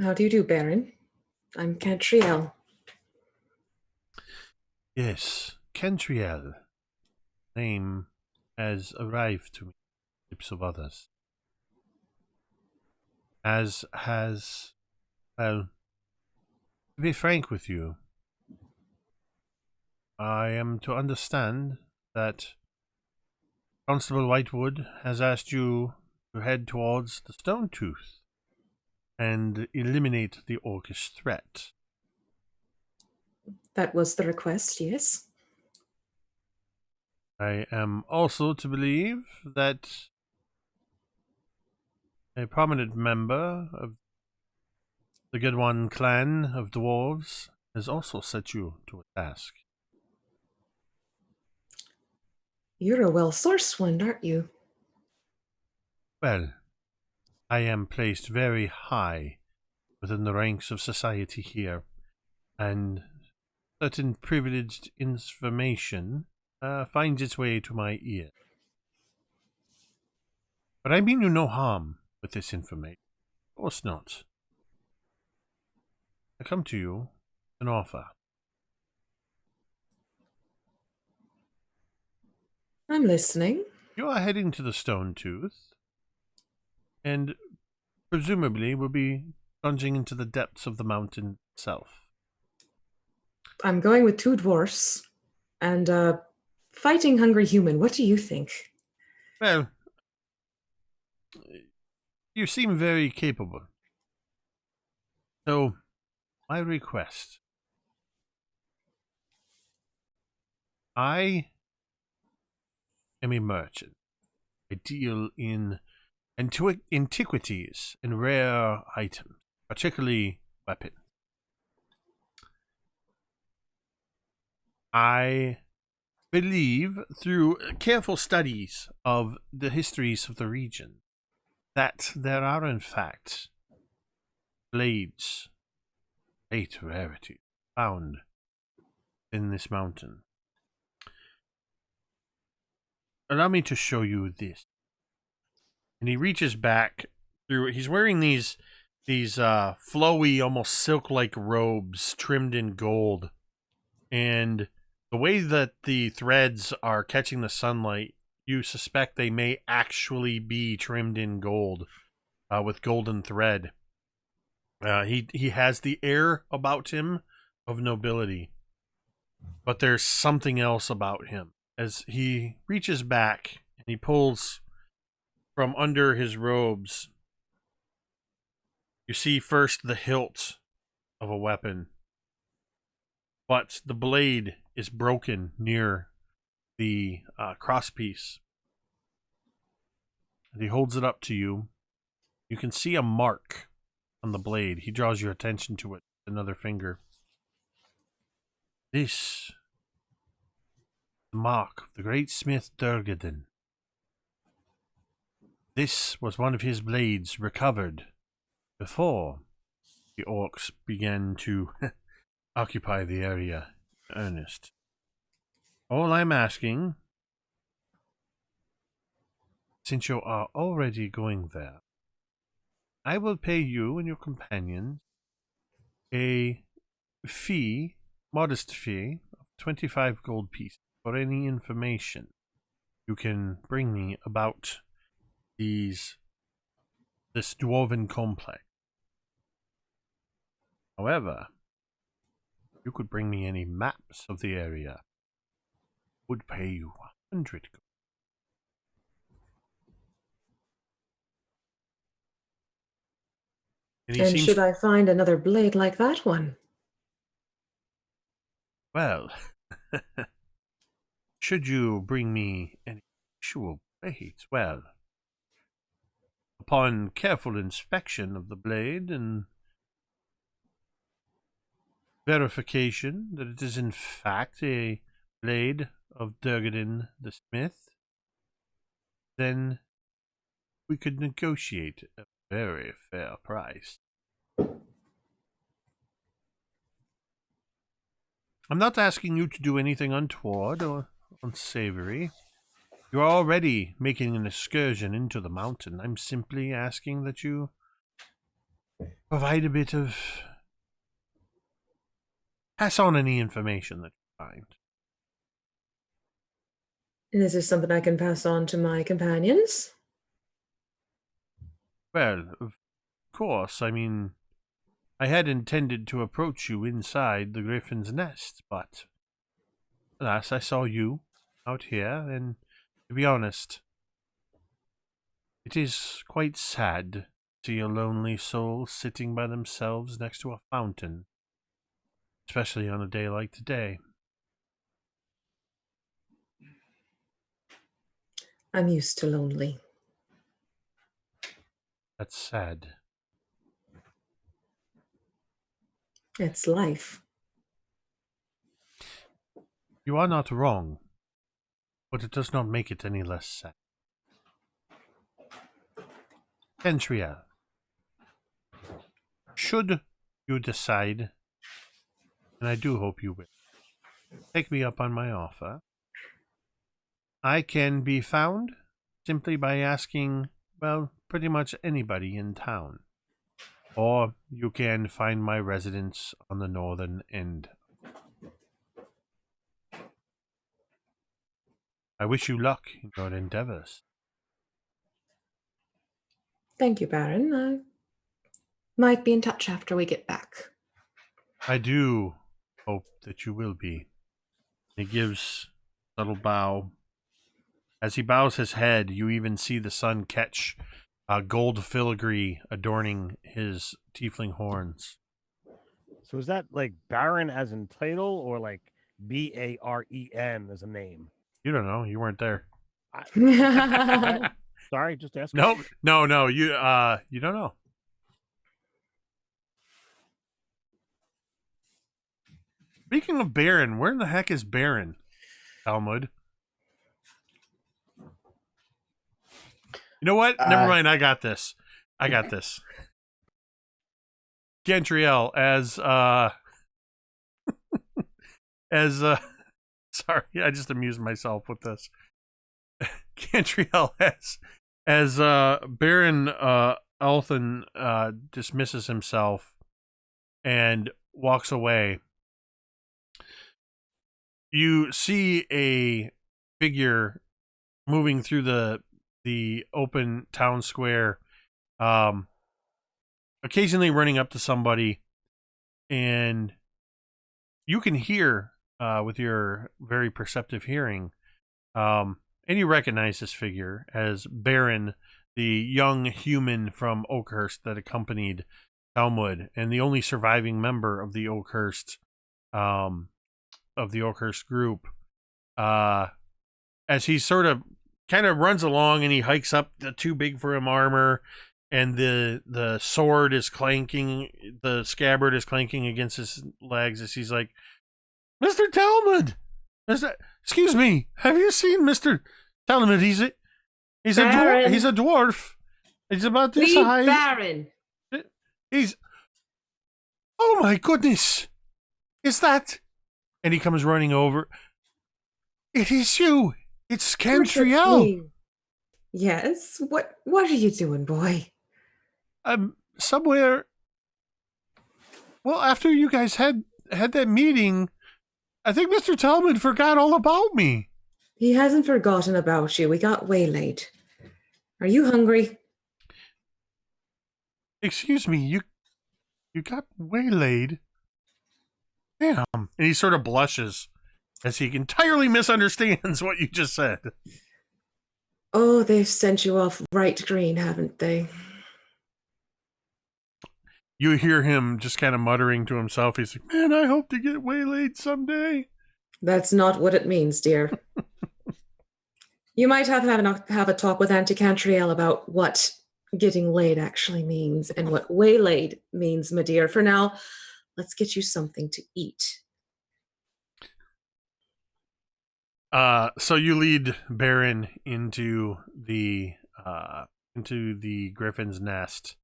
How do you do, Baron? I'm Cantriel. Yes, Cantriel. Name has arrived to me, lips of others. As has, well, to be frank with you, I am to understand that Constable Whitewood has asked you to head towards the Stone Tooth and eliminate the orcish threat. That was the request, yes. I am also to believe that a prominent member of the Gedwan clan of dwarves has also set you to a task. You're a well-sourced one, aren't you? Well, I am placed very high within the ranks of society here, and certain privileged information finds its way to my ear. But I mean you no harm with this information. Of course not. I come to you with an offer. I'm listening. You are heading to the Stone Tooth, and presumably will be plunging into the depths of the mountain itself. I'm going with 2 dwarfs and a fighting hungry human. What do you think? Well, you seem very capable. So, my request. I am a merchant. I deal in antiquities and rare items, particularly weapons. I believe, through careful studies of the histories of the region, that there are in fact blades, great rarity, found in this mountain. Allow me to show you this. And he reaches back through. He's wearing these flowy, almost silk-like robes trimmed in gold, and the way that the threads are catching the sunlight, you suspect they may actually be trimmed in gold, with golden thread. He has the air about him of nobility, but there's something else about him. As he reaches back and he pulls from under his robes, you see first the hilt of a weapon, but the blade is broken near the crosspiece. And he holds it up to you. You can see a mark on the blade. He draws your attention to it with another finger. This the mark of the great smith Thorgarn. This was one of his blades recovered before the orcs began to occupy the area in earnest. All I'm asking, since you are already going there, I will pay you and your companions a fee, modest fee, of 25 gold pieces for any information you can bring me about this dwarven complex. However, you could bring me any maps of the area. Would pay you 100 gold. And should I find another blade like that one? Well, should you bring me any actual blades, well, upon careful inspection of the blade and verification that it is in fact a blade of Thorgarn the Smith, then we could negotiate a very fair price. I'm not asking you to do anything untoward or unsavory. You are already making an excursion into the mountain. I'm simply asking that you provide a bit of... pass on any information that you find. And is this something I can pass on to my companions? Well, of course. I mean, I had intended to approach you inside the Griffin's nest, but alas, I saw you out here, and to be honest, it is quite sad to see a lonely soul sitting by themselves next to a fountain, especially on a day like today. I'm used to lonely. That's sad. It's life. You are not wrong, but it does not make it any less sad. Cantriel, should you decide, and I do hope you will, take me up on my offer, I can be found simply by asking, well, pretty much anybody in town. Or you can find my residence on the northern end. I wish you luck in your endeavors. Thank you, Baron. I might be in touch after we get back. I do hope that you will be. He gives a little bow. As he bows his head, you even see the sun catch gold filigree adorning his tiefling horns. So is that like Baron as in title, or like Baren as a name? You don't know. You weren't there. Sorry, just ask. No. You you don't know. Speaking of Baron, where in the heck is Baron? Talmud. You know what? Never mind. I got this. Cantriel sorry, I just amused myself with this. Cantriel as Baron Elton dismisses himself and walks away. You see a figure moving through the open town square, occasionally running up to somebody, and you can hear with your very perceptive hearing, and you recognize this figure as Baron, the young human from Oakhurst that accompanied Talmud, and the only surviving member of the Oakhurst group. As he sort of kind of runs along and he hikes up the too big for him armor, and the sword is clanking, the scabbard is clanking against his legs as he's like, Mr. Talmud, excuse me, have you seen Mr. Talmud? He's a dwarf. He's about this high. Baron. He's, oh my goodness, is that? And he comes running over. It is you. It's Cantriel. Yes. What are you doing, boy? I'm somewhere. Well, after you guys had that meeting, I think Mr. Talmud forgot all about me. He hasn't forgotten about you. We got waylaid. Are you hungry? Excuse me, you got waylaid? Damn. And he sort of blushes as he entirely misunderstands what you just said. Oh, they've sent you off right green, haven't they? You hear him just kind of muttering to himself. He's like, man, I hope to get waylaid someday. That's not what it means, dear. You might have a talk with Auntie Cantriel about what getting laid actually means and what waylaid means, my dear. For now, let's get you something to eat. So you lead Baron into the Griffin's nest.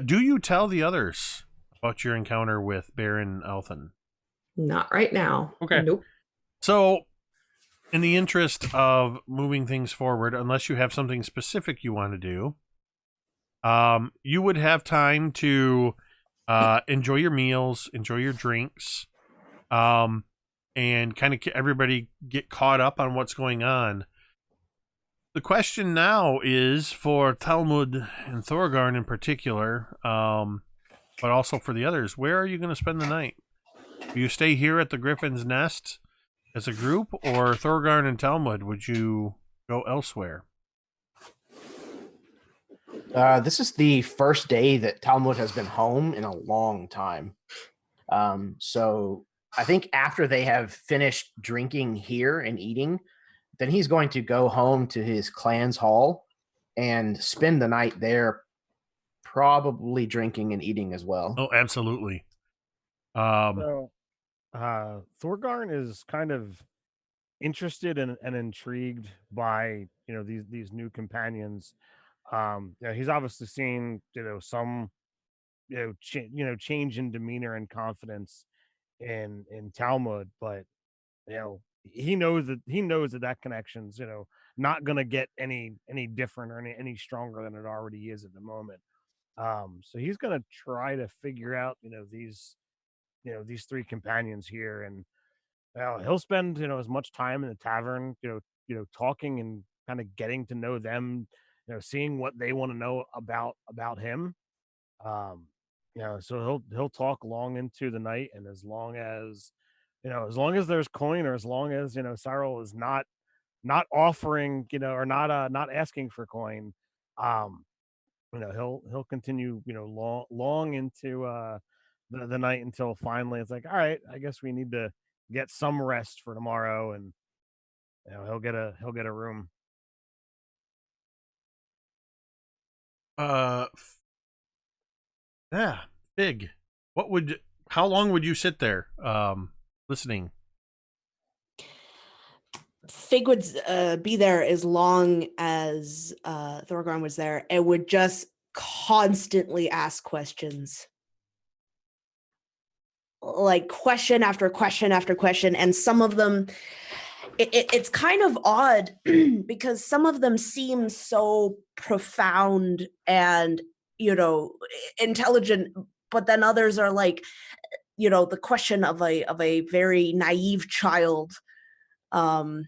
Do you tell the others about your encounter with Baron Elton? Not right now. Okay. Nope. So, in the interest of moving things forward, unless you have something specific you want to do, you would have time to enjoy your meals, enjoy your drinks, and kind of everybody get caught up on what's going on. The question now is for Talmud and Thorgarn in particular, but also for the others, where are you going to spend the night? Do you stay here at the Griffin's Nest as a group, or Thorgarn and Talmud, would you go elsewhere? This is the first day that Talmud has been home in a long time. So I think after they have finished drinking here and eating, then he's going to go home to his clan's hall and spend the night there, probably drinking and eating as well. Oh, absolutely. So, Thorgarn is kind of interested and intrigued by these new companions. He's obviously seen some change in demeanor and confidence in Talmud, but he knows that connection's not gonna get any different or any stronger than it already is at the moment. So he's gonna try to figure out these three companions here, and he'll spend as much time in the tavern talking and kind of getting to know them, seeing what they want to know about him. So he'll talk long into the night, and as long as there's coin, or as long as Cyril is not offering, or not asking for coin, um, he'll continue, long into the night, until finally it's like, all right, I guess we need to get some rest for tomorrow, and he'll get a room. Yeah, Fig. How long would you sit there, listening? Fig would be there as long as Thorgarn was there, and would just constantly ask questions. Like question after question after question. And some of them, it's kind of odd because some of them seem so profound and, intelligent, but then others are like, the question of a very naive child, asking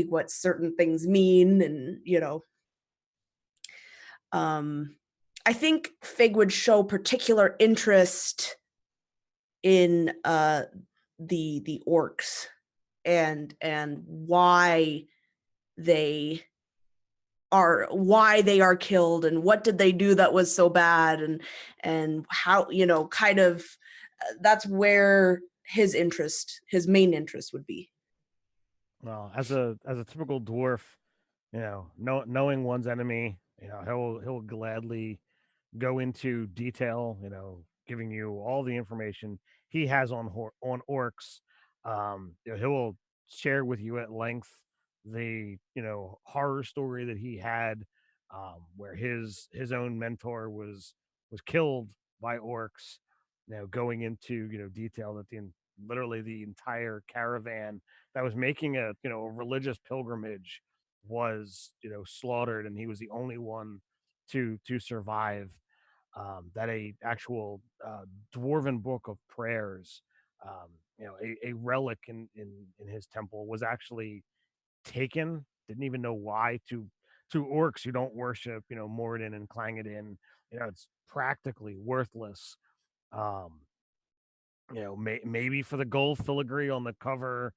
what certain things mean, and I think Fig would show particular interest in the orcs and why they are killed, and what did they do that was so bad, and how, kind of that's where his main interest would be. Well, as a typical dwarf, knowing one's enemy, he'll gladly go into detail, giving you all the information he has on orcs. He will share with you at length the horror story that he had, where his own mentor was killed by orcs. Going into detail that literally the entire caravan that was making a religious pilgrimage was slaughtered, and he was the only one to survive. That a actual dwarven book of prayers, a relic in his temple, was actually taken. Didn't even know why, to orcs who don't worship Moradin and Clangadin. It's practically worthless. Um, maybe for the gold filigree on the cover,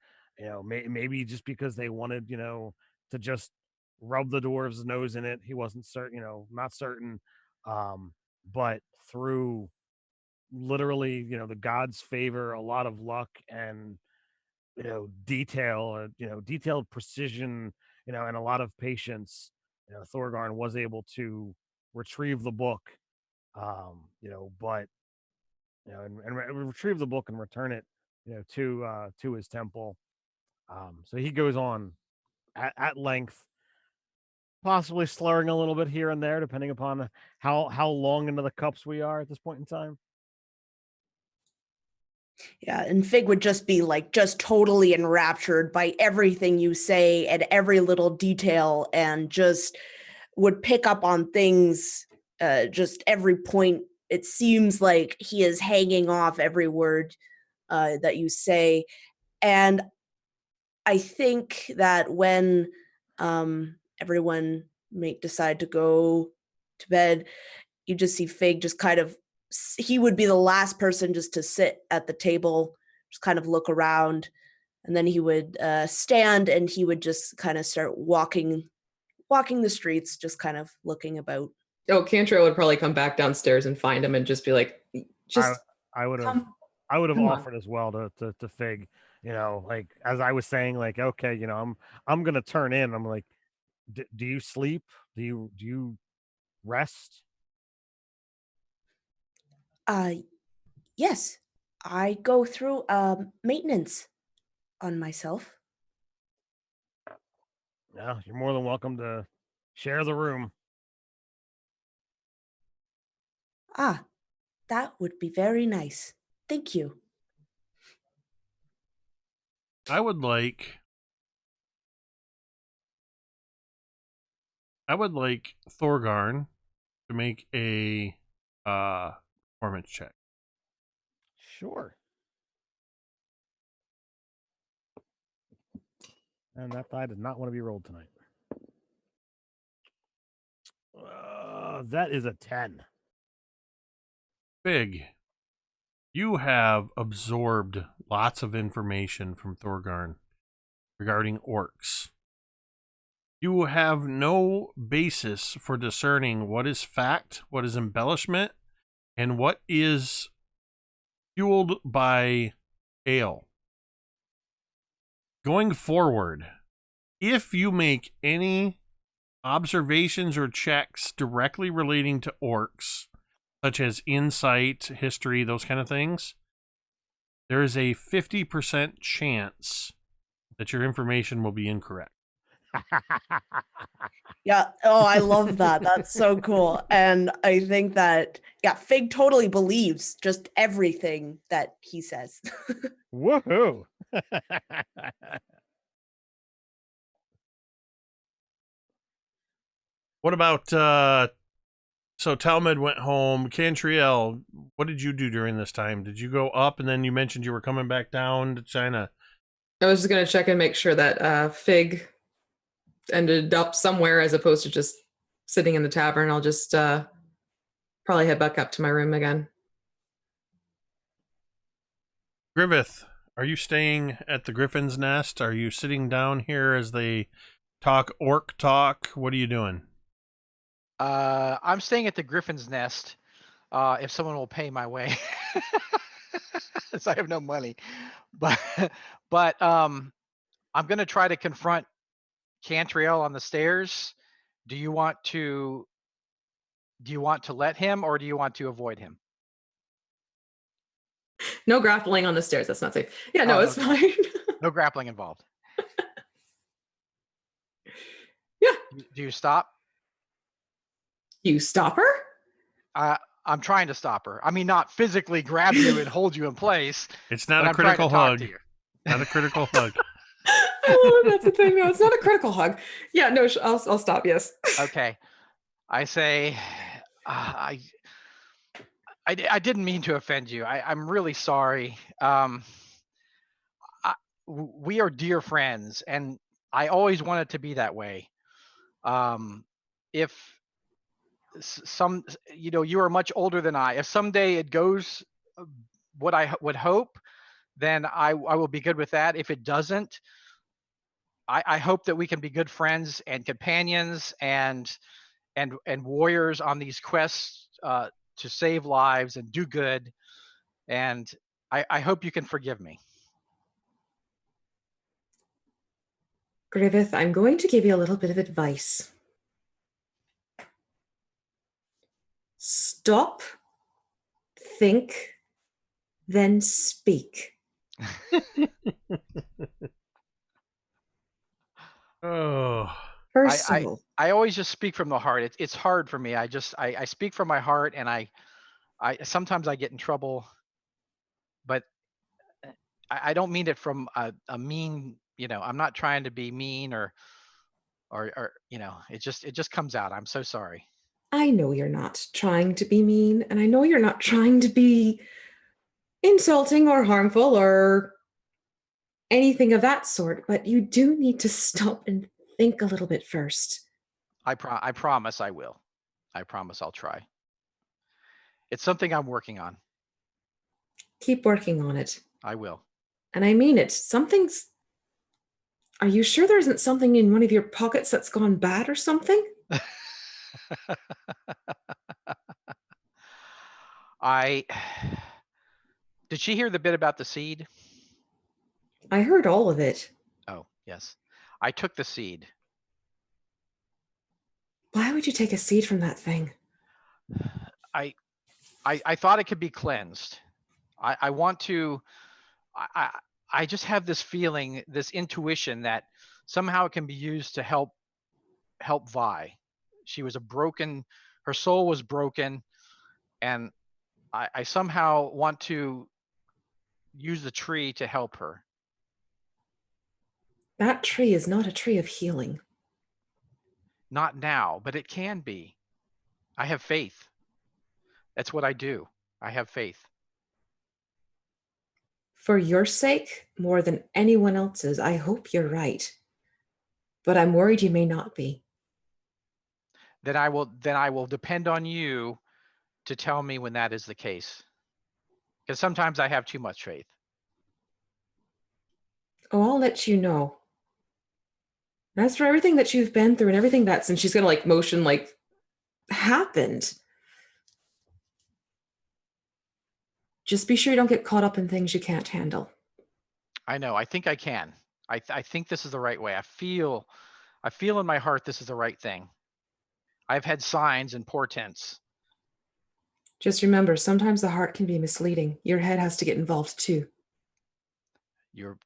maybe just because they wanted, to just rub the dwarves' nose in it. He wasn't certain, not certain. But through literally, the gods' favor, a lot of luck, and detailed precision, and a lot of patience, Thorgarn was able to retrieve the book. But and retrieve the book and return it, to his temple. So he goes on at length, possibly slurring a little bit here and there, depending upon how long into the cups we are at this point in time. Yeah, and Fig would just be like just totally enraptured by everything you say and every little detail, and just would pick up on things, just every point. It seems like he is hanging off every word that you say. And I think that when everyone may decide to go to bed, you just see Fig just kind of, he would be the last person just to sit at the table, just kind of look around, and then he would stand, and he would just kind of start walking the streets, just kind of looking about. Oh, Cantriel would probably come back downstairs and find him and just be like, just I would have come. come on. offered as well to Fig, like as I was saying, like, okay, I'm gonna turn in. I'm like, do you sleep? Do you rest? Yes, I go through maintenance on myself. Yeah, you're more than welcome to share the room. Ah, that would be very nice. Thank you. I would like Thorgarn to make a performance check. Sure. And that die did not want to be rolled tonight. That is a 10. Fig, you have absorbed lots of information from Thorgarn regarding orcs. You have no basis for discerning what is fact, what is embellishment, and what is fueled by ale. Going forward, if you make any observations or checks directly relating to orcs, such as insight, history, those kind of things, there is a 50% chance that your information will be incorrect. Yeah. Oh, I love that. That's so cool. And I think that, yeah, Fig totally believes just everything that he says. Woohoo! What about, so Talmud went home. Cantriel, what did you do during this time? Did you go up and then you mentioned you were coming back down to China? I was just going to check and make sure that Fig ended up somewhere as opposed to just sitting in the tavern. I'll just probably head back up to my room again. Griveth, are you staying at the Griffin's nest? Are you sitting down here as they talk orc talk? What are you doing? I'm staying at the Griffin's nest. If someone will pay my way, so I have no money. But I'm gonna try to confront Cantriel on the stairs. Do you want to let him, or do you want to avoid him? No grappling on the stairs. That's not safe. Yeah, no, Oh, it's no. fine. No grappling involved. Yeah. Do you stop? You stop her? I'm trying to stop her. I mean, not physically grab you and hold you in place. It's not but a I'm trying to critical talk hug. to you. Not a critical hug. Oh, that's the thing. No, it's not a critical hug. Yeah, no, I'll stop. Yes. Okay. I say, I didn't mean to offend you. I'm really sorry. We are dear friends, and I always wanted to be that way. If you are much older than I. If someday it goes what I would hope, then I will be good with that. If it doesn't, I hope that we can be good friends and companions and warriors on these quests to save lives and do good. And I hope you can forgive me. Griveth, I'm going to give you a little bit of advice. Stop, think, then speak. Oh. Personal. I always just speak from the heart. It's hard for me. I speak from my heart, and I sometimes I get in trouble, but I don't mean it from a mean, I'm not trying to be mean or it just comes out. I'm so sorry. I know you're not trying to be mean, and I know you're not trying to be insulting or harmful or anything of that sort, but you do need to stop and think a little bit first. I promise I will. I promise I'll try. It's something I'm working on. Keep working on it. I will. And I mean it. Are you sure there isn't something in one of your pockets that's gone bad or something? Did she hear the bit about the seed? I heard all of it. Oh, yes. I took the seed. Why would you take a seed from that thing? I thought it could be cleansed. I want to, I just have this feeling, this intuition that somehow it can be used to help Vi. She was her soul was broken, and I somehow want to use the tree to help her. That tree is not a tree of healing. Not now, but it can be. I have faith. That's what I do. I have faith. For your sake, more than anyone else's, I hope you're right. But I'm worried you may not be. Then I will depend on you to tell me when that is the case? Because sometimes I have too much faith. Oh, I'll let you know. As for everything that you've been through and everything that's, and she's gonna like motion like happened. Just be sure you don't get caught up in things you can't handle. I know. I think I can. I think this is the right way. I feel in my heart this is the right thing. I've had signs and portents. Just remember, sometimes the heart can be misleading. Your head has to get involved too. You're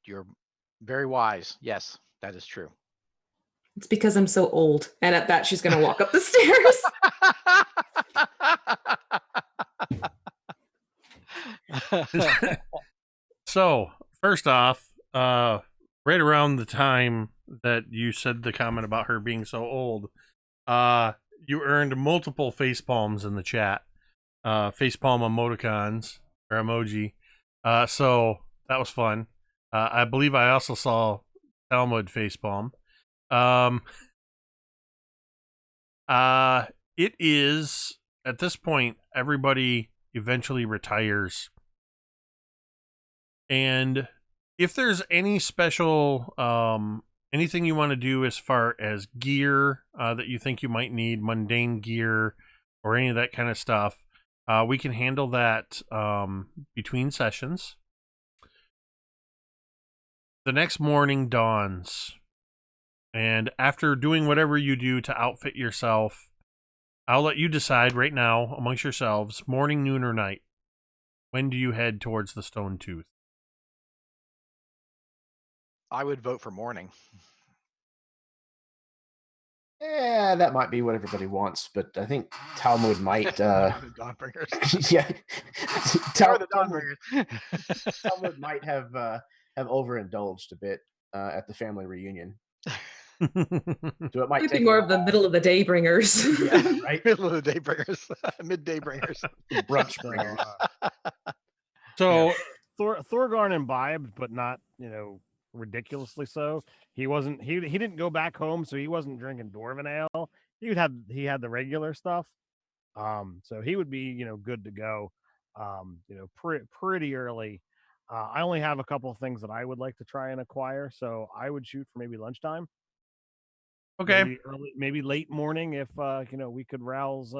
very wise. Yes, that is true. It's because I'm so old. And at that, she's going to walk up the stairs. So, first off, right around the time that you said the comment about her being so old, you earned multiple face palms in the chat. Facepalm emoticons or emoji. So that was fun. I believe I also saw Talmud facepalm. It is at this point everybody eventually retires, and if there's any special anything you want to do as far as gear that you think you might need, mundane gear or any of that kind of stuff, we can handle that between sessions. The next morning dawns, and after doing whatever you do to outfit yourself, I'll let you decide right now amongst yourselves, morning, noon, or night. When do you head towards the Stone Tooth? I would vote for morning. Yeah, that might be what everybody wants, but I think Talmud might. The Dawnbringers. Yeah, Or the Dawnbringers. Talmud might have overindulged a bit at the family reunion. So it might Might take be more of the middle of the day bringers. Yeah, right. Middle of the day bringers. Midday bringers. Brunch bringers. So Thorgarn imbibed, but not, ridiculously so. He wasn't. He didn't go back home, so he wasn't drinking dwarven ale. He had the regular stuff. So he would be, good to go. Pretty early. I only have a couple of things that I would like to try and acquire, so I would shoot for maybe lunchtime. okay, Maybe late morning if we could rouse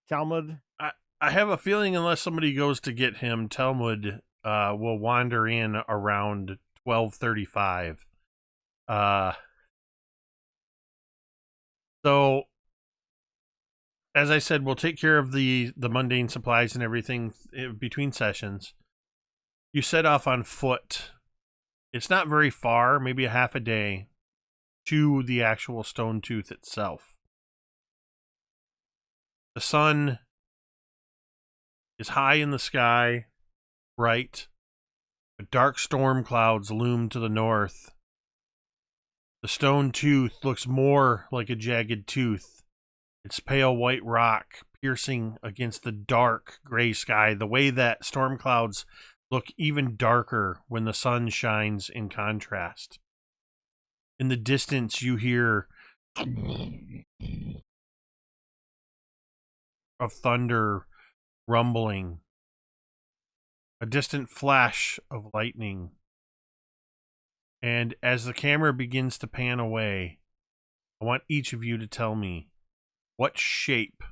Talmud. I have a feeling unless somebody goes to get him, Talmud will wander in around 12:35. So, as I said, we'll take care of the mundane supplies and everything between sessions. You set off on foot. It's not very far, maybe a half a day, to the actual Stone Tooth itself. The sun is high in the sky, bright. Dark storm clouds loom to the north. The Stone Tooth looks more like a jagged tooth. Its pale white rock piercing against the dark gray sky, the way that storm clouds look even darker when the sun shines in contrast. In the distance, you hear of thunder rumbling, a distant flash of lightning. And as the camera begins to pan away, I want each of you to tell me, what shape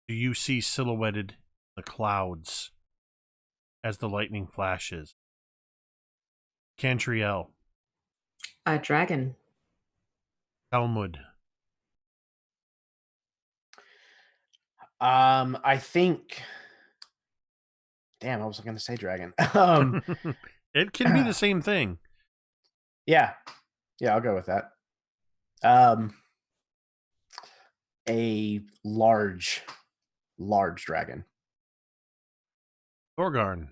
do you see silhouetted in the clouds as the lightning flashes? Cantriel. A dragon. Talmud. I think. Damn, I was going to say dragon. It can be the same thing. Yeah, I'll go with that. A large dragon. Thorgarn.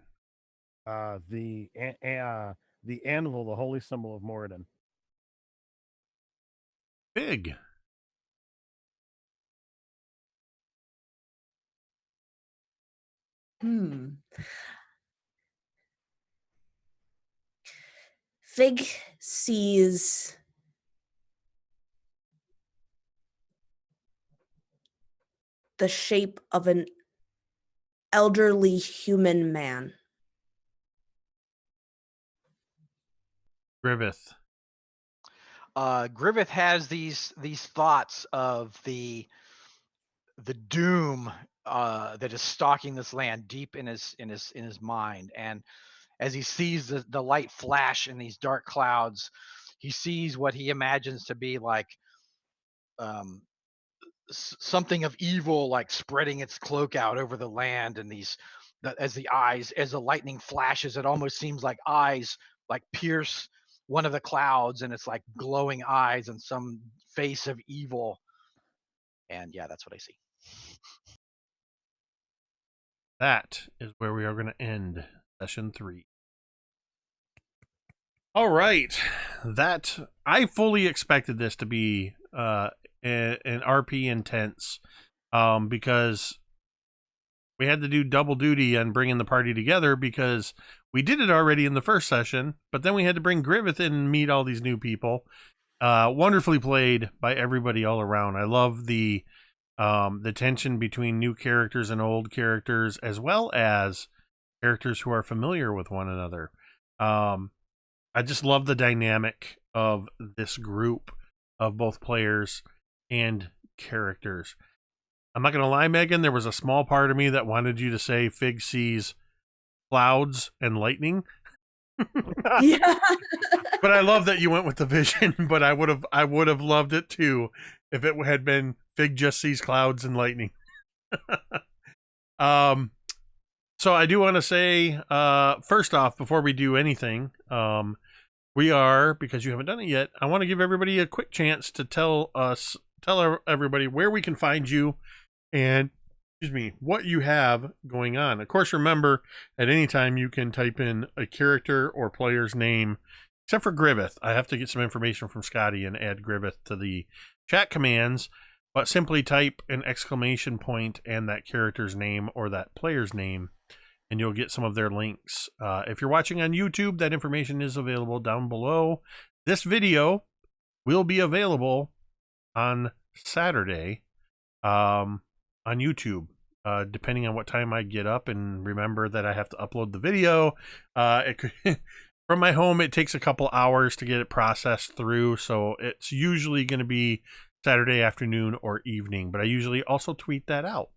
The anvil, the holy symbol of Moradin. Big. Fig sees the shape of an elderly human man. Griveth. Griveth has these thoughts of the doom that is stalking this land deep in his mind, and as he sees the light flash in these dark clouds, he sees what he imagines to be like something of evil, like spreading its cloak out over the land, and as the lightning flashes, it almost seems like eyes like pierce one of the clouds, and it's like glowing eyes and some face of evil. And yeah, that's what I see. That is where we are going to end session 3. All right. I fully expected this to be an RP intense, because we had to do double duty on bringing the party together, because we did it already in the first session, but then we had to bring Griveth in and meet all these new people. Wonderfully played by everybody all around. I love the tension between new characters and old characters, as well as characters who are familiar with one another. I just love the dynamic of this group of both players and characters. I'm not going to lie, Megan, there was a small part of me that wanted you to say Fig sees clouds and lightning. Yeah. But I love that you went with the vision, but I would have loved it too if it had been Fig just sees clouds and lightning. So I do want to say, first off, before we do anything, we are, because you haven't done it yet, I want to give everybody a quick chance to tell everybody where we can find you and, what you have going on. Of course, remember, at any time you can type in a character or player's name, except for Griveth. I have to get some information from Scotty and add Griveth to the chat commands, but simply type an exclamation point and that character's name or that player's name, and you'll get some of their links. If you're watching on YouTube, that information is available down below. This video will be available on Saturday on YouTube, depending on what time I get up and remember that I have to upload the video. From my home, it takes a couple hours to get it processed through, so it's usually going to be Saturday afternoon or evening, but I usually also tweet that out.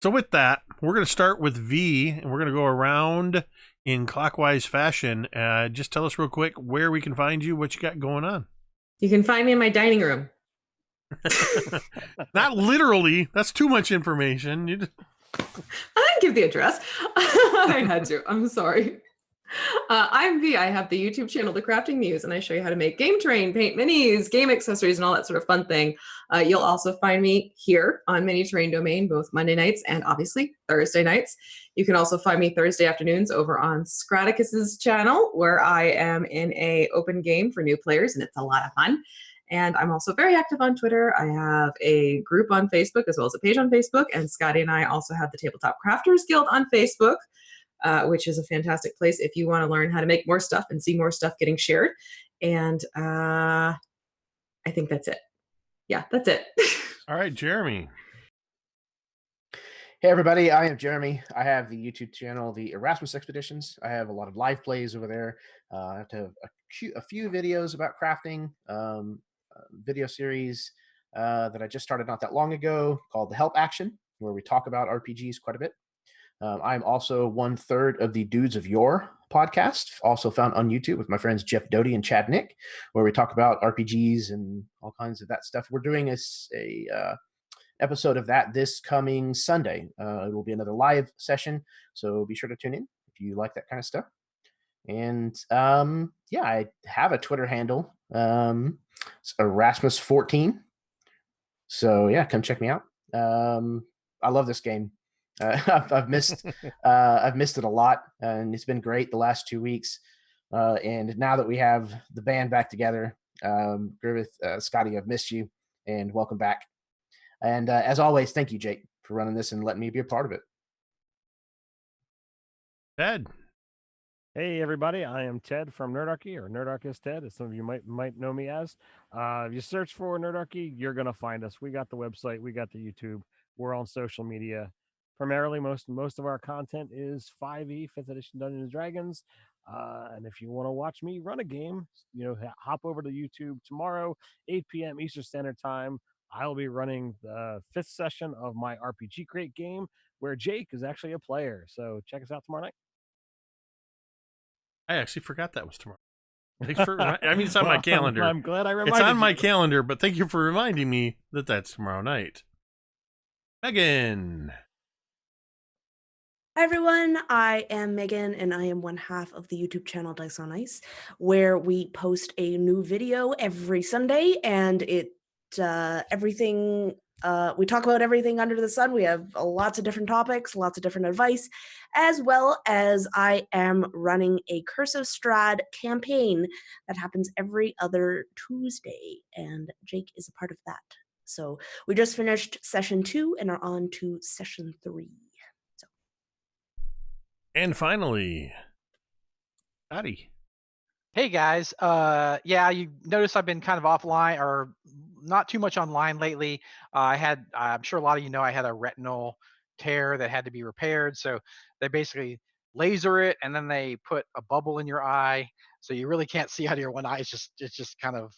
So with that, we're going to start with V, and we're going to go around in clockwise fashion. Just tell us real quick where we can find you, what you got going on. You can find me in my dining room. Not literally. That's too much information. I didn't give the address. I had to. I'm sorry. I'm V. I have the YouTube channel, The Crafting Muse, and I show you how to make game terrain, paint minis, game accessories, and all that sort of fun thing. You'll also find me here on Mini Terrain Domain, both Monday nights and obviously Thursday nights. You can also find me Thursday afternoons over on Scraticus's channel, where I am in a open game for new players, and it's a lot of fun. And I'm also very active on Twitter. I have a group on Facebook as well as a page on Facebook, and Scotty and I also have the Tabletop Crafters Guild on Facebook, which is a fantastic place if you want to learn how to make more stuff and see more stuff getting shared. And I think that's it. Yeah, that's it. All right, Jeremy. Hey everybody, I am Jeremy. I have the YouTube channel, the Erasmus Expeditions. I have a lot of live plays over there. I have to have a few videos about crafting, video series that I just started not that long ago called The Help Action, where we talk about RPGs quite a bit. I'm also 1/3 of the Dudes of Yore podcast, also found on YouTube with my friends Jeff Doty and Chad Nick, where we talk about RPGs and all kinds of that stuff. We're doing a episode of that this coming Sunday. It will be another live session, so be sure to tune in if you like that kind of stuff. And yeah, I have a Twitter handle. It's Erasmus14. So yeah, come check me out. I love this game. I've missed it a lot, and it's been great the last 2 weeks. And now that we have the band back together, Griveth, Scotty, I've missed you, and welcome back. And as always, thank you, Jake, for running this and letting me be a part of it. Ted. Hey everybody, I am Ted from Nerdarchy, or Nerdarchist Ted, as some of you might know me as. If you search for Nerdarchy, you're gonna find us. We got the website, we got the YouTube, we're on social media. primarily most of our content is 5e 5th edition Dungeons and Dragons. And if you want to watch me run a game, hop over to YouTube tomorrow, 8 p.m. Eastern Standard Time. I'll be running the 5th session of my RPG Crate game, where Jake is actually a player. So check us out tomorrow night. I actually forgot that was tomorrow. Thanks for I mean, it's on my calendar. I'm glad I reminded It's on my you. calendar, but thank you for reminding me that that's tomorrow night. Megan. Hi everyone, I am Megan and I am one half of the YouTube channel Dice on Ice, where we post a new video every Sunday, and we talk about everything under the sun. We have lots of different topics, lots of different advice, as well as I am running a Curse of Strahd campaign that happens every other Tuesday, and Jake is a part of that. So we just finished session 2 and are on to session 3. And finally, Scotty. Hey guys, yeah, you notice I've been kind of offline or not too much online lately. I'm sure a lot of you know I had a retinal tear that had to be repaired. So they basically laser it and then they put a bubble in your eye, so you really can't see out of your one eye. It's just kind of,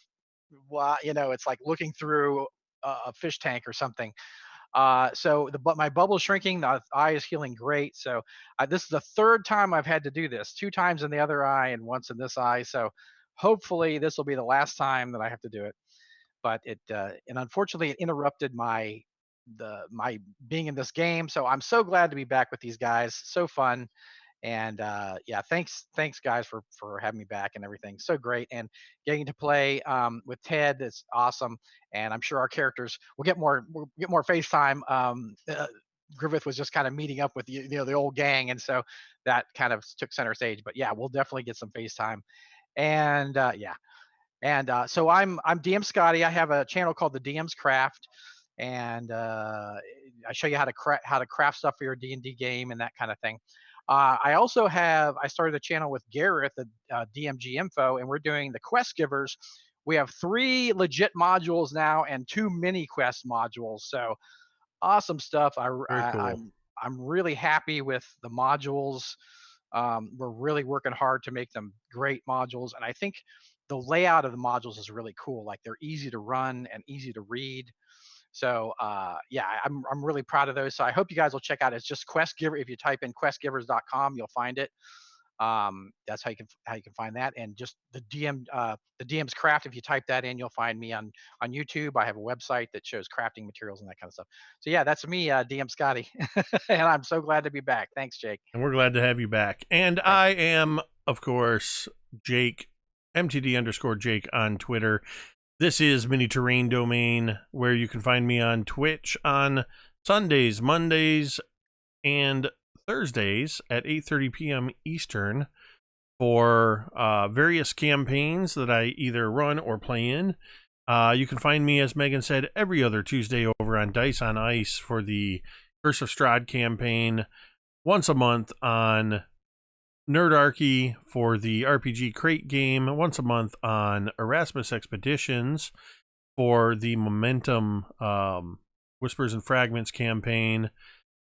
it's like looking through a fish tank or something. So my bubble's shrinking, the eye is healing great. So this is the 3rd time I've had to do this, 2 times in the other eye and once in this eye. So hopefully this will be the last time that I have to do it. But and unfortunately it interrupted my being in this game. So I'm so glad to be back with these guys. So fun. And yeah, thanks guys for having me back and everything. So great. And getting to play with Ted is awesome. And I'm sure our characters will get more FaceTime. Griveth was just kind of meeting up with the old gang, and so that kind of took center stage. But yeah, we'll definitely get some FaceTime. And yeah. And so I'm DM Scotty. I have a channel called theDMsCraft, and I show you how to craft stuff for your D&D game and that kind of thing. I started a channel with Gareth at DMG Info, and we're doing the quest givers. We have 3 legit modules now and 2 mini quest modules. So awesome stuff. Cool. I'm really happy with the modules. We're really working hard to make them great modules, and I think the layout of the modules is really cool. Like, they're easy to run and easy to read. So yeah, I'm really proud of those. So I hope you guys will check out. It's just Quest Giver. If you type in questgivers.com, you'll find it. That's how you can find that. And just the DMsCraft. If you type that in, you'll find me on YouTube. I have a website that shows crafting materials and that kind of stuff. So yeah, that's me, DM Scotty, and I'm so glad to be back. Thanks, Jake. And we're glad to have you back. And I am, of course, Jake, MTD_Jake on Twitter. This is Mini Terrain Domain, where you can find me on Twitch on Sundays, Mondays, and Thursdays at 8:30 p.m. Eastern for various campaigns that I either run or play in. You can find me, as Megan said, every other Tuesday over on Dice on Ice for the Curse of Strahd campaign, once a month on Nerdarchy for the RPG Crate game, once a month on Erasmus Expeditions for the Momentum Whispers and Fragments campaign.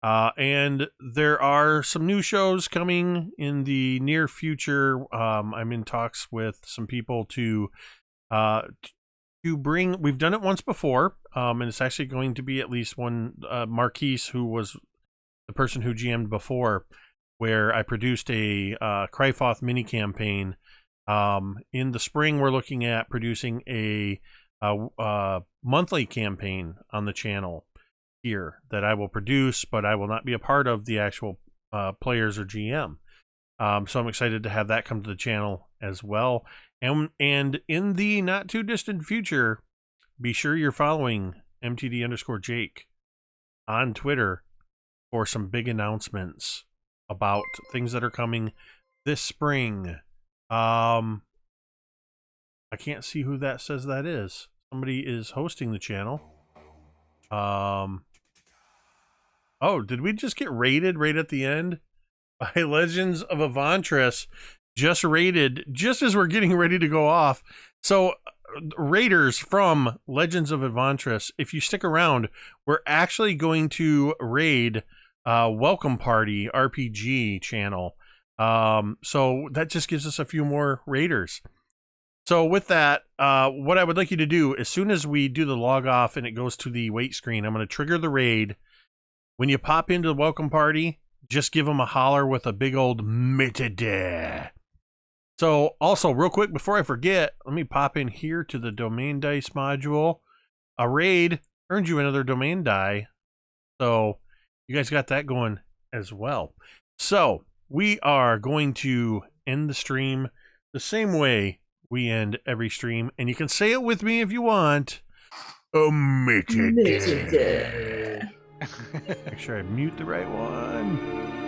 And there are some new shows coming in the near future. I'm in talks with some people to bring, we've done it once before, and it's actually going to be at least one, Marquise, who was the person who GM'd before, where I produced a Cryfoth mini campaign. In the spring, we're looking at producing a monthly campaign on the channel here that I will produce, but I will not be a part of the actual players or GM. So I'm excited to have that come to the channel as well. And in the not too distant future, be sure you're following MTD_Jake on Twitter for some big announcements about things that are coming this spring. I can't see who that says that is. Somebody is hosting the channel. Oh, did we just get raided right at the end by Legends of Avantris? Just raided just as we're getting ready to go off. So raiders from Legends of Avantris, if you stick around, we're actually going to raid welcome party RPG channel. So that just gives us a few more raiders. So with that, what I would like you to do, as soon as we do the log off and it goes to the wait screen, I'm going to trigger the raid. When you pop into the welcome party, just give them a holler with a big old metadata. So also, real quick, before I forget, let me pop in here to the domain dice module. A raid earns you another domain die. So you guys got that going as well. So we are going to end the stream the same way we end every stream, and you can say it with me if you want. Omitted. Make sure I mute the right one.